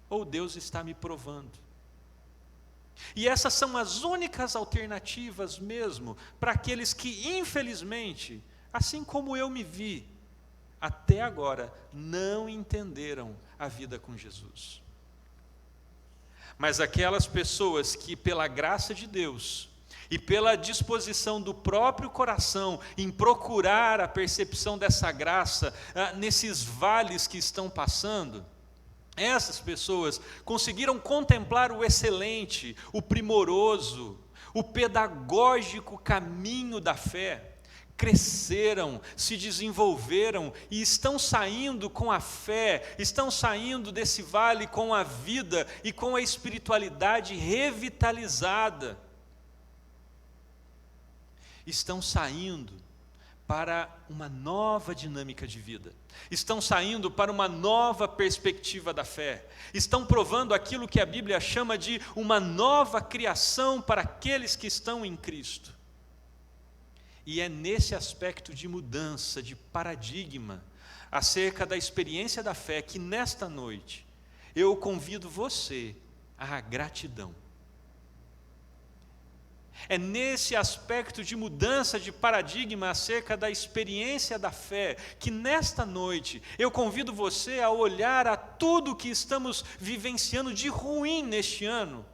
ou Deus está me provando. E essas são as únicas alternativas mesmo para aqueles que, infelizmente, assim como eu me vi, até agora não entenderam a vida com Jesus. Mas aquelas pessoas que, pela graça de Deus, e pela disposição do próprio coração em procurar a percepção dessa graça nesses vales que estão passando, essas pessoas conseguiram contemplar o excelente, o primoroso, o pedagógico caminho da fé, cresceram, se desenvolveram e estão saindo com a fé, estão saindo desse vale com a vida e com a espiritualidade revitalizada. Estão saindo para uma nova dinâmica de vida, estão saindo para uma nova perspectiva da fé, estão provando aquilo que a Bíblia chama de uma nova criação para aqueles que estão em Cristo. E é nesse aspecto de mudança, de paradigma, acerca da experiência da fé, que nesta noite eu convido você à gratidão. É nesse aspecto de mudança de paradigma acerca da experiência da fé que nesta noite eu convido você a olhar a tudo que estamos vivenciando de ruim neste ano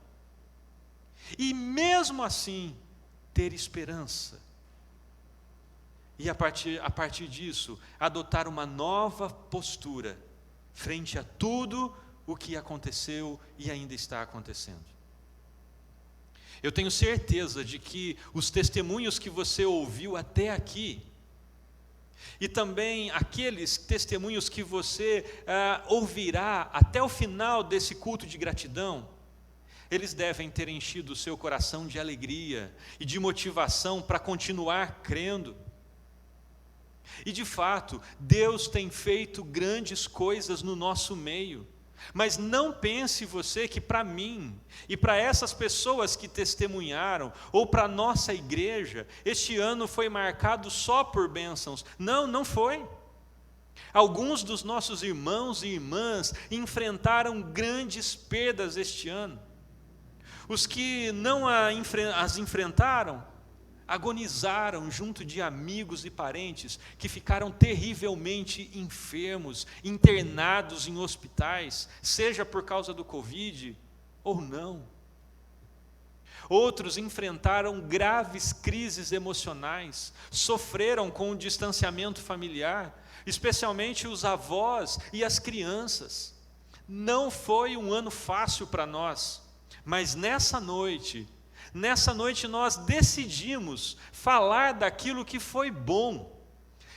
e mesmo assim ter esperança e a partir disso adotar uma nova postura frente a tudo o que aconteceu e ainda está acontecendo. Eu tenho certeza de que os testemunhos que você ouviu até aqui, e também aqueles testemunhos que você ouvirá até o final desse culto de gratidão, eles devem ter enchido o seu coração de alegria e de motivação para continuar crendo. E de fato, Deus tem feito grandes coisas no nosso meio. Mas não pense você que para mim e para essas pessoas que testemunharam, ou para a nossa igreja, este ano foi marcado só por bênçãos. Não, não foi. Alguns dos nossos irmãos e irmãs enfrentaram grandes perdas este ano. Os que não as enfrentaram, agonizaram junto de amigos e parentes que ficaram terrivelmente enfermos, internados em hospitais, seja por causa do Covid ou não. Outros enfrentaram graves crises emocionais, sofreram com o distanciamento familiar, especialmente os avós e as crianças. Não foi um ano fácil para nós, mas nessa noite nós decidimos falar daquilo que foi bom.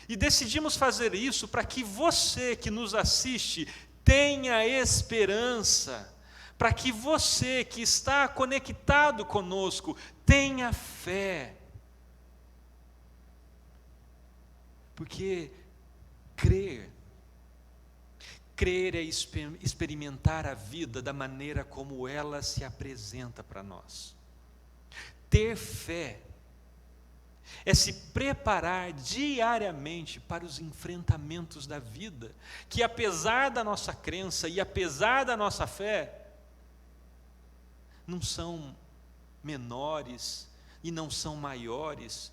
E decidimos fazer isso para que você que nos assiste tenha esperança, para que você que está conectado conosco tenha fé. Porque crer é experimentar a vida da maneira como ela se apresenta para nós. Ter fé é se preparar diariamente para os enfrentamentos da vida, que apesar da nossa crença e apesar da nossa fé, não são menores e não são maiores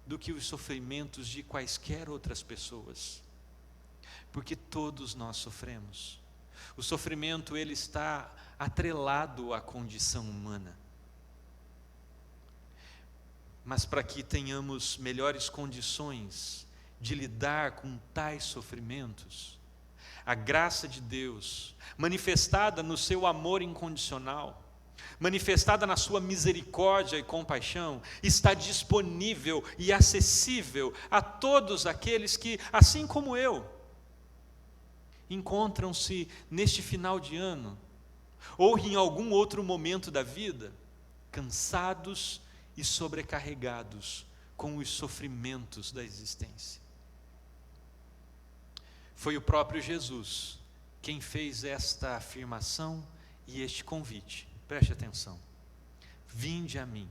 do que os sofrimentos de quaisquer outras pessoas, porque todos nós sofremos. O sofrimento, ele está atrelado à condição humana. Mas para que tenhamos melhores condições de lidar com tais sofrimentos, A graça de Deus, manifestada no seu amor incondicional, manifestada na sua misericórdia e compaixão, está disponível e acessível a todos aqueles que, assim como eu, encontram-se neste final de ano, ou em algum outro momento da vida, cansados e sobrecarregados com os sofrimentos da existência. Foi o próprio Jesus quem fez esta afirmação e este convite. Preste atenção. Vinde a mim,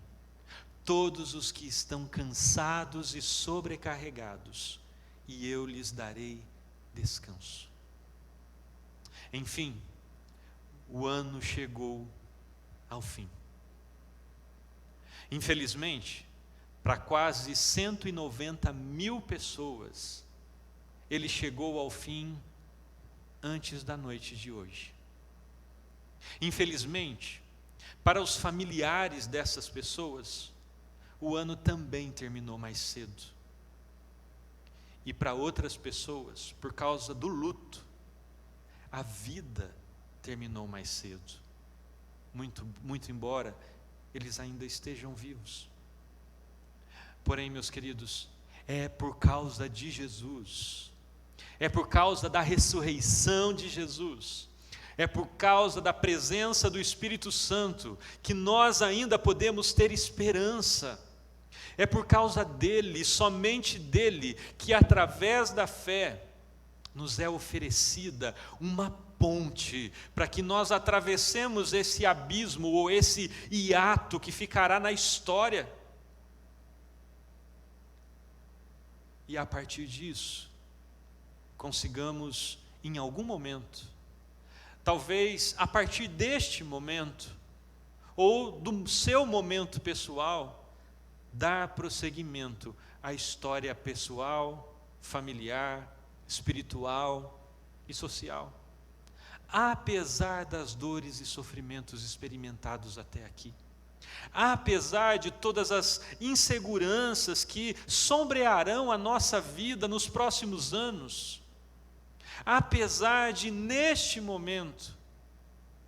todos os que estão cansados e sobrecarregados, e eu lhes darei descanso. Enfim, o ano chegou ao fim. Infelizmente, para quase 190 mil pessoas, ele chegou ao fim antes da noite de hoje. Infelizmente, para os familiares dessas pessoas, o ano também terminou mais cedo. E para outras pessoas, por causa do luto, a vida terminou mais cedo. Muito embora eles ainda estejam vivos. Porém, meus queridos, é por causa de Jesus, é por causa da ressurreição de Jesus, é por causa da presença do Espírito Santo que nós ainda podemos ter esperança. É por causa dele, somente dele, que através da fé nos é oferecida uma ponte para que nós atravessemos esse abismo ou esse hiato que ficará na história. E a partir disso, consigamos em algum momento, talvez a partir deste momento, ou do seu momento pessoal, dar prosseguimento à história pessoal, familiar, espiritual e social. Apesar das dores e sofrimentos experimentados até aqui, apesar de todas as inseguranças que sombrearão a nossa vida nos próximos anos, apesar de neste momento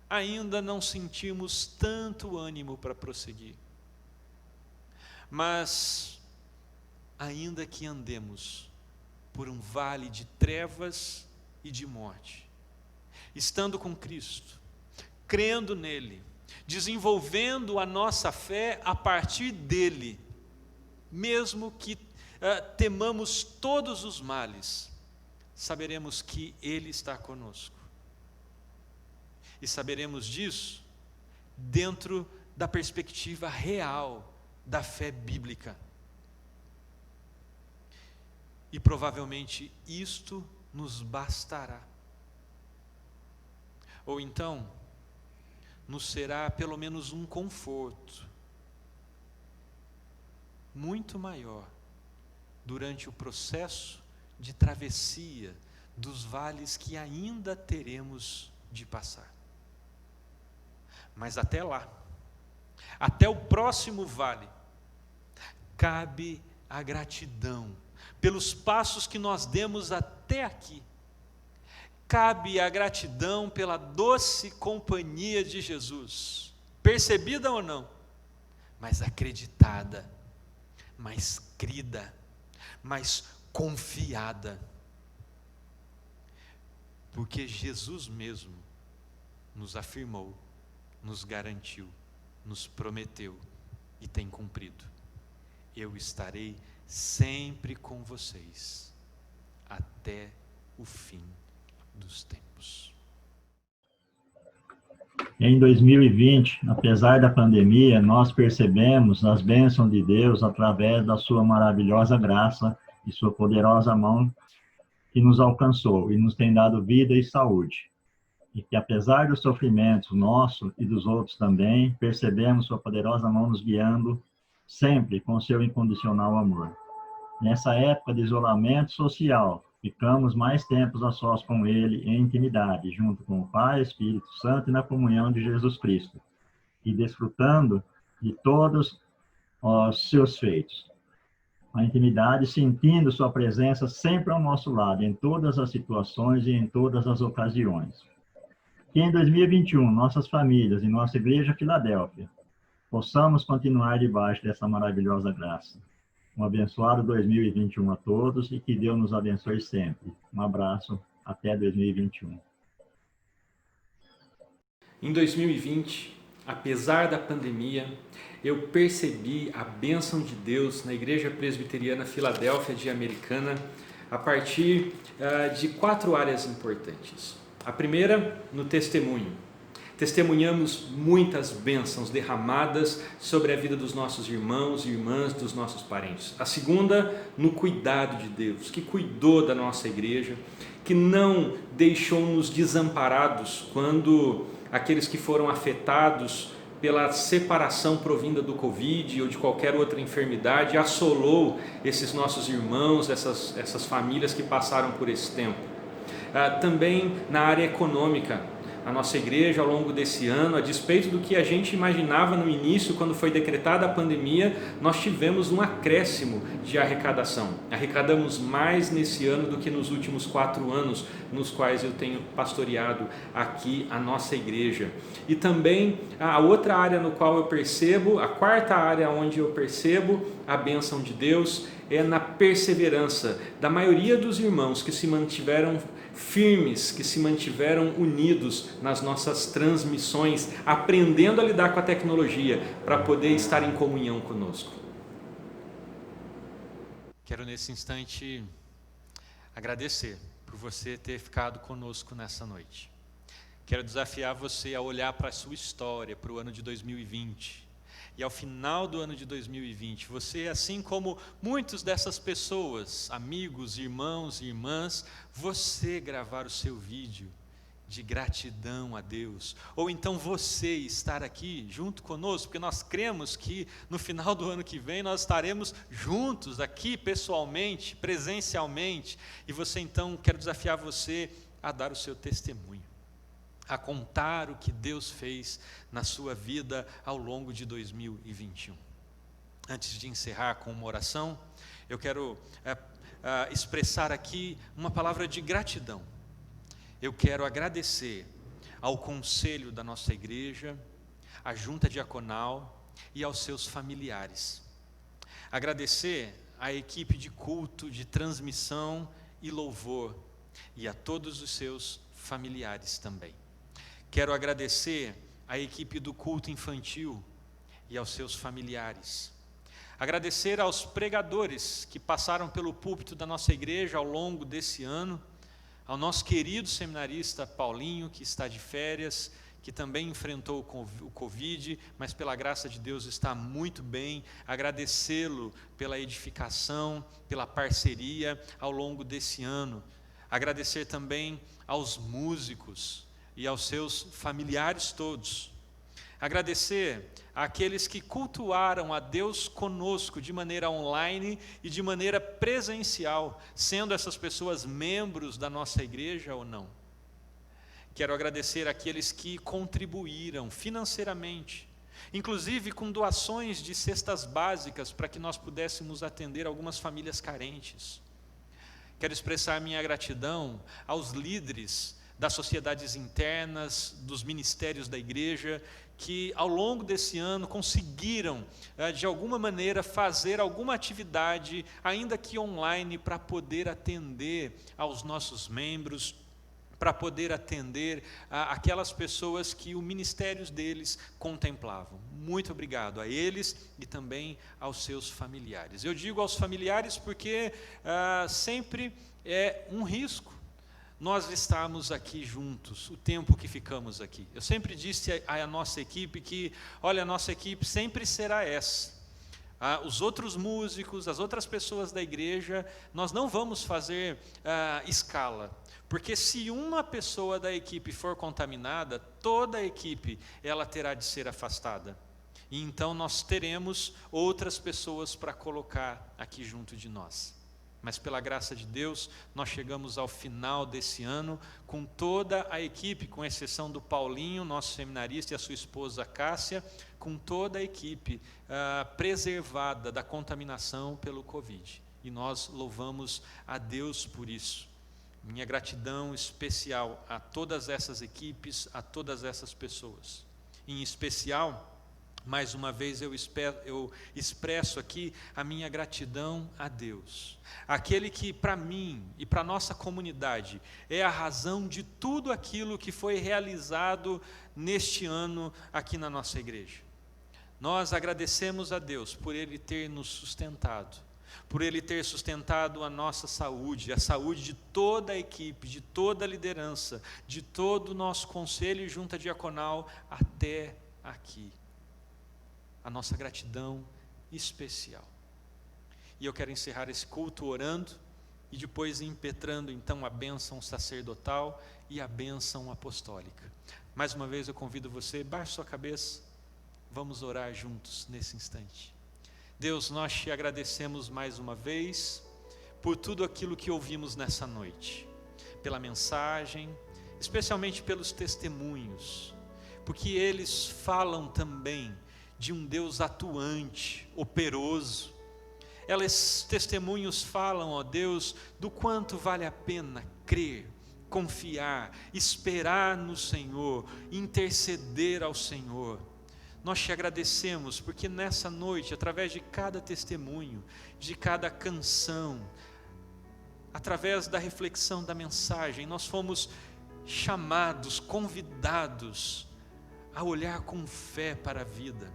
ainda não sentirmos tanto ânimo para prosseguir, mas ainda que andemos por um vale de trevas e de morte, estando com Cristo, crendo nele, desenvolvendo a nossa fé a partir dele, mesmo que temamos todos os males, saberemos que ele está conosco. E saberemos disso dentro da perspectiva real da fé bíblica. E provavelmente isto nos bastará. Ou então, nos será pelo menos um conforto muito maior durante o processo de travessia dos vales que ainda teremos de passar. Mas até lá, até o próximo vale, cabe a gratidão pelos passos que nós demos até aqui. Cabe a gratidão pela doce companhia de Jesus, percebida ou não, mas acreditada, mais crida, mais confiada, porque Jesus mesmo nos afirmou, nos garantiu, nos prometeu e tem cumprido. Eu estarei sempre com vocês até o fim dos tempos. Em 2020, apesar da pandemia, nós percebemos as bênçãos de Deus através da sua maravilhosa graça e sua poderosa mão que nos alcançou e nos tem dado vida e saúde. E que apesar dos sofrimentos nosso e dos outros também, percebemos sua poderosa mão nos guiando sempre com seu incondicional amor. Nessa época de isolamento social, ficamos mais tempos a sós com Ele em intimidade, junto com o Pai, Espírito Santo e na comunhão de Jesus Cristo, e desfrutando de todos os seus feitos. a intimidade, sentindo sua presença sempre ao nosso lado, em todas as situações e em todas as ocasiões. Que em 2021, nossas famílias e nossa Igreja Filadélfia possamos continuar debaixo dessa maravilhosa graça. Um abençoado 2021 a todos e que Deus nos abençoe sempre. Um abraço, até 2021. Em 2020, apesar da pandemia, eu percebi a bênção de Deus na Igreja Presbiteriana Filadélfia de Americana a partir de 4 áreas importantes. A primeira, no testemunho. Testemunhamos muitas bênçãos derramadas sobre a vida dos nossos irmãos e irmãs, dos nossos parentes. A segunda, no cuidado de Deus, que cuidou da nossa igreja, que não deixou-nos desamparados quando aqueles que foram afetados pela separação provinda do Covid ou de qualquer outra enfermidade assolou esses nossos irmãos, essas famílias que passaram por esse tempo. Também na área econômica, a nossa igreja ao longo desse ano, a despeito do que a gente imaginava no início, quando foi decretada a pandemia, nós tivemos um acréscimo de arrecadação. Arrecadamos mais nesse ano do que nos últimos 4 anos, nos quais eu tenho pastoreado aqui a nossa igreja. E também a outra área no qual eu percebo, a quarta área onde eu percebo a bênção de Deus, é na perseverança da maioria dos irmãos que se mantiveram firmes, que se mantiveram unidos nas nossas transmissões, aprendendo a lidar com a tecnologia para poder estar em comunhão conosco. Quero nesse instante agradecer por você ter ficado conosco nessa noite. Quero desafiar você a olhar para a sua história, para o ano de 2020. E ao final do ano de 2020, você, assim como muitas dessas pessoas, amigos, irmãos e irmãs, você gravar o seu vídeo de gratidão a Deus, ou então você estar aqui junto conosco, porque nós cremos que no final do ano que vem nós estaremos juntos aqui pessoalmente, presencialmente, e você então, quero desafiar você a dar o seu testemunho, a contar o que Deus fez na sua vida ao longo de 2021. Antes de encerrar com uma oração, eu quero expressar aqui uma palavra de gratidão. Eu quero agradecer ao conselho da nossa igreja, à junta diaconal e aos seus familiares. Agradecer à equipe de culto, de transmissão e louvor, e a todos os seus familiares também. Quero agradecer à equipe do culto infantil e aos seus familiares. Agradecer aos pregadores que passaram pelo púlpito da nossa igreja ao longo desse ano, ao nosso querido seminarista Paulinho, que está de férias, que também enfrentou o Covid, mas pela graça de Deus está muito bem. Agradecê-lo pela edificação, pela parceria ao longo desse ano. Agradecer também aos músicos e aos seus familiares todos. Agradecer àqueles que cultuaram a Deus conosco de maneira online e de maneira presencial, sendo essas pessoas membros da nossa igreja ou não. Quero agradecer àqueles que contribuíram financeiramente, inclusive com doações de cestas básicas para que nós pudéssemos atender algumas famílias carentes. Quero expressar minha gratidão aos líderes das sociedades internas, dos ministérios da igreja, que ao longo desse ano conseguiram, de alguma maneira, fazer alguma atividade, ainda que online, para poder atender aos nossos membros, para poder atender aquelas pessoas que os ministérios deles contemplavam. Muito obrigado a eles e também aos seus familiares. Eu digo aos familiares porque sempre é um risco nós estamos aqui juntos, o tempo que ficamos aqui. Eu sempre disse à nossa equipe que, olha, a nossa equipe sempre será essa. Os outros músicos, as outras pessoas da igreja, nós não vamos fazer escala, porque se uma pessoa da equipe for contaminada, toda a equipe ela terá de ser afastada. E então nós teremos outras pessoas para colocar aqui junto de nós. Mas pela graça de Deus, nós chegamos ao final desse ano com toda a equipe, com exceção do Paulinho, nosso seminarista, e a sua esposa Cássia, com toda a equipe preservada da contaminação pelo Covid. E nós louvamos a Deus por isso. Minha gratidão especial a todas essas equipes, a todas essas pessoas. Em especial, mais uma vez eu expresso aqui a minha gratidão a Deus, aquele que para mim e para a nossa comunidade é a razão de tudo aquilo que foi realizado neste ano aqui na nossa igreja. Nós agradecemos a Deus por Ele ter nos sustentado, por Ele ter sustentado a nossa saúde, a saúde de toda a equipe, de toda a liderança, de todo o nosso conselho e junta diaconal até aqui. A nossa gratidão especial. E eu quero encerrar esse culto orando e depois impetrando então a bênção sacerdotal e a bênção apostólica. Mais uma vez eu convido você, baixe sua cabeça, vamos orar juntos nesse instante. Deus, nós te agradecemos mais uma vez por tudo aquilo que ouvimos nessa noite, pela mensagem, especialmente pelos testemunhos, porque eles falam também de um Deus atuante, operoso. Esses testemunhos falam, ó Deus, do quanto vale a pena crer, confiar, esperar no Senhor, interceder ao Senhor. Nós te agradecemos porque nessa noite, através de cada testemunho, de cada canção, através da reflexão da mensagem, nós fomos chamados, convidados a olhar com fé para a vida,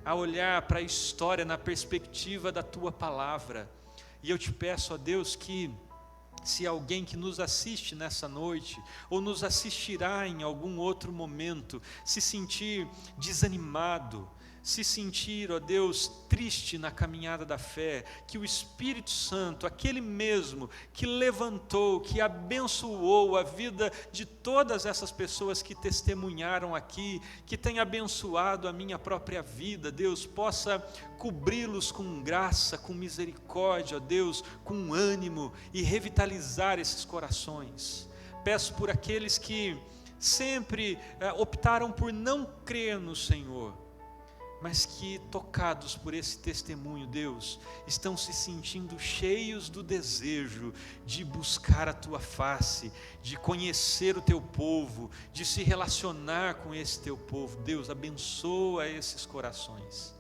a olhar para a história na perspectiva da Tua Palavra. E eu te peço, ó Deus, que se alguém que nos assiste nessa noite, ou nos assistirá em algum outro momento, se sentir desanimado, se sentir, ó Deus, triste na caminhada da fé, que o Espírito Santo, aquele mesmo que levantou, que abençoou a vida de todas essas pessoas que testemunharam aqui, que tem abençoado a minha própria vida, Deus, possa cobri-los com graça, com misericórdia, ó Deus, com ânimo e revitalizar esses corações. Peço por aqueles que sempre optaram por não crer no Senhor, mas que, tocados por esse testemunho, Deus, estão se sentindo cheios do desejo de buscar a Tua face, de conhecer o Teu povo, de se relacionar com esse Teu povo. Deus, abençoa esses corações.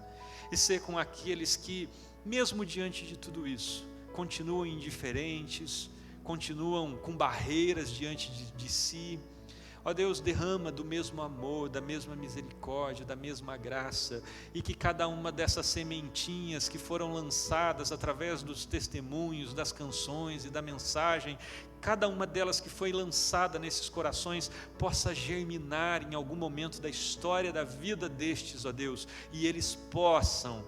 E ser com aqueles que, mesmo diante de tudo isso, continuam indiferentes, continuam com barreiras diante de si. Ó Deus, derrama do mesmo amor, da mesma misericórdia, da mesma graça, e que cada uma dessas sementinhas que foram lançadas através dos testemunhos, das canções e da mensagem, cada uma delas que foi lançada nesses corações, possa germinar em algum momento da história da vida destes, ó Deus, e eles possam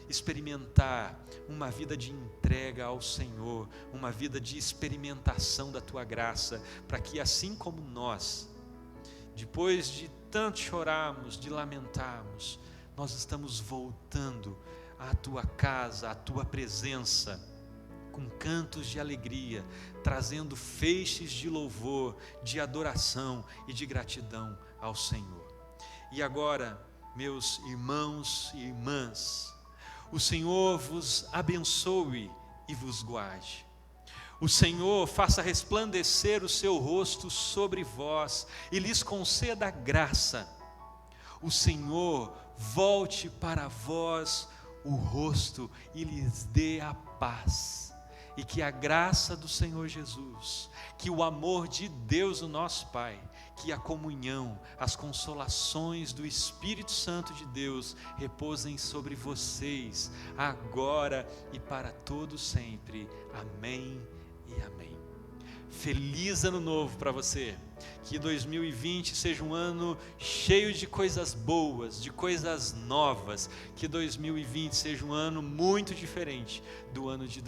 experimentar uma vida de entrega ao Senhor, uma vida de experimentação da Tua graça, para que assim como nós, depois de tanto chorarmos, de lamentarmos, nós estamos voltando à Tua casa, à Tua presença, com cantos de alegria, trazendo feixes de louvor, de adoração e de gratidão ao Senhor. E agora, meus irmãos e irmãs, o Senhor vos abençoe e vos guarde. O Senhor faça resplandecer o seu rosto sobre vós e lhes conceda graça. O Senhor volte para vós o rosto e lhes dê a paz. E que a graça do Senhor Jesus, que o amor de Deus, o nosso Pai, que a comunhão, as consolações do Espírito Santo de Deus repousem sobre vocês, agora e para todo sempre. Amém e amém. Feliz ano novo para você, que 2020 seja um ano cheio de coisas boas, de coisas novas, que 2020 seja um ano muito diferente do ano de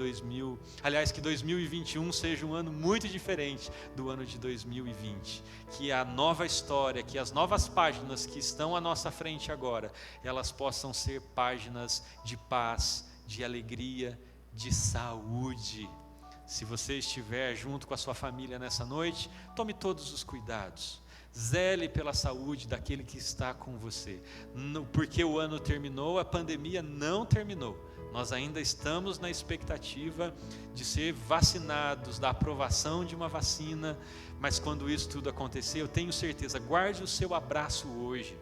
que 2021 seja um ano muito diferente do ano de 2020, que a nova história, que as novas páginas que estão à nossa frente agora, elas possam ser páginas de paz, de alegria, de saúde. Se você estiver junto com a sua família nessa noite, tome todos os cuidados. Zele pela saúde daquele que está com você. Porque o ano terminou, a pandemia não terminou. Nós ainda estamos na expectativa de ser vacinados, da aprovação de uma vacina. Mas quando isso tudo acontecer, eu tenho certeza, guarde o seu abraço hoje,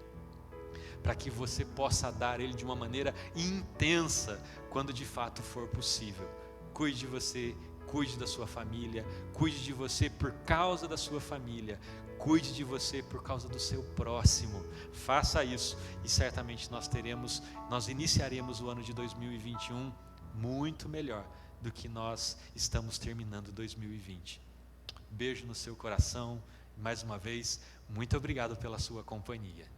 para que você possa dar ele de uma maneira intensa, quando de fato for possível. Cuide de você, cuide da sua família, cuide de você por causa da sua família, cuide de você por causa do seu próximo. Faça isso e certamente nós iniciaremos o ano de 2021 muito melhor do que nós estamos terminando 2020. Beijo no seu coração. Mais uma vez, muito obrigado pela sua companhia.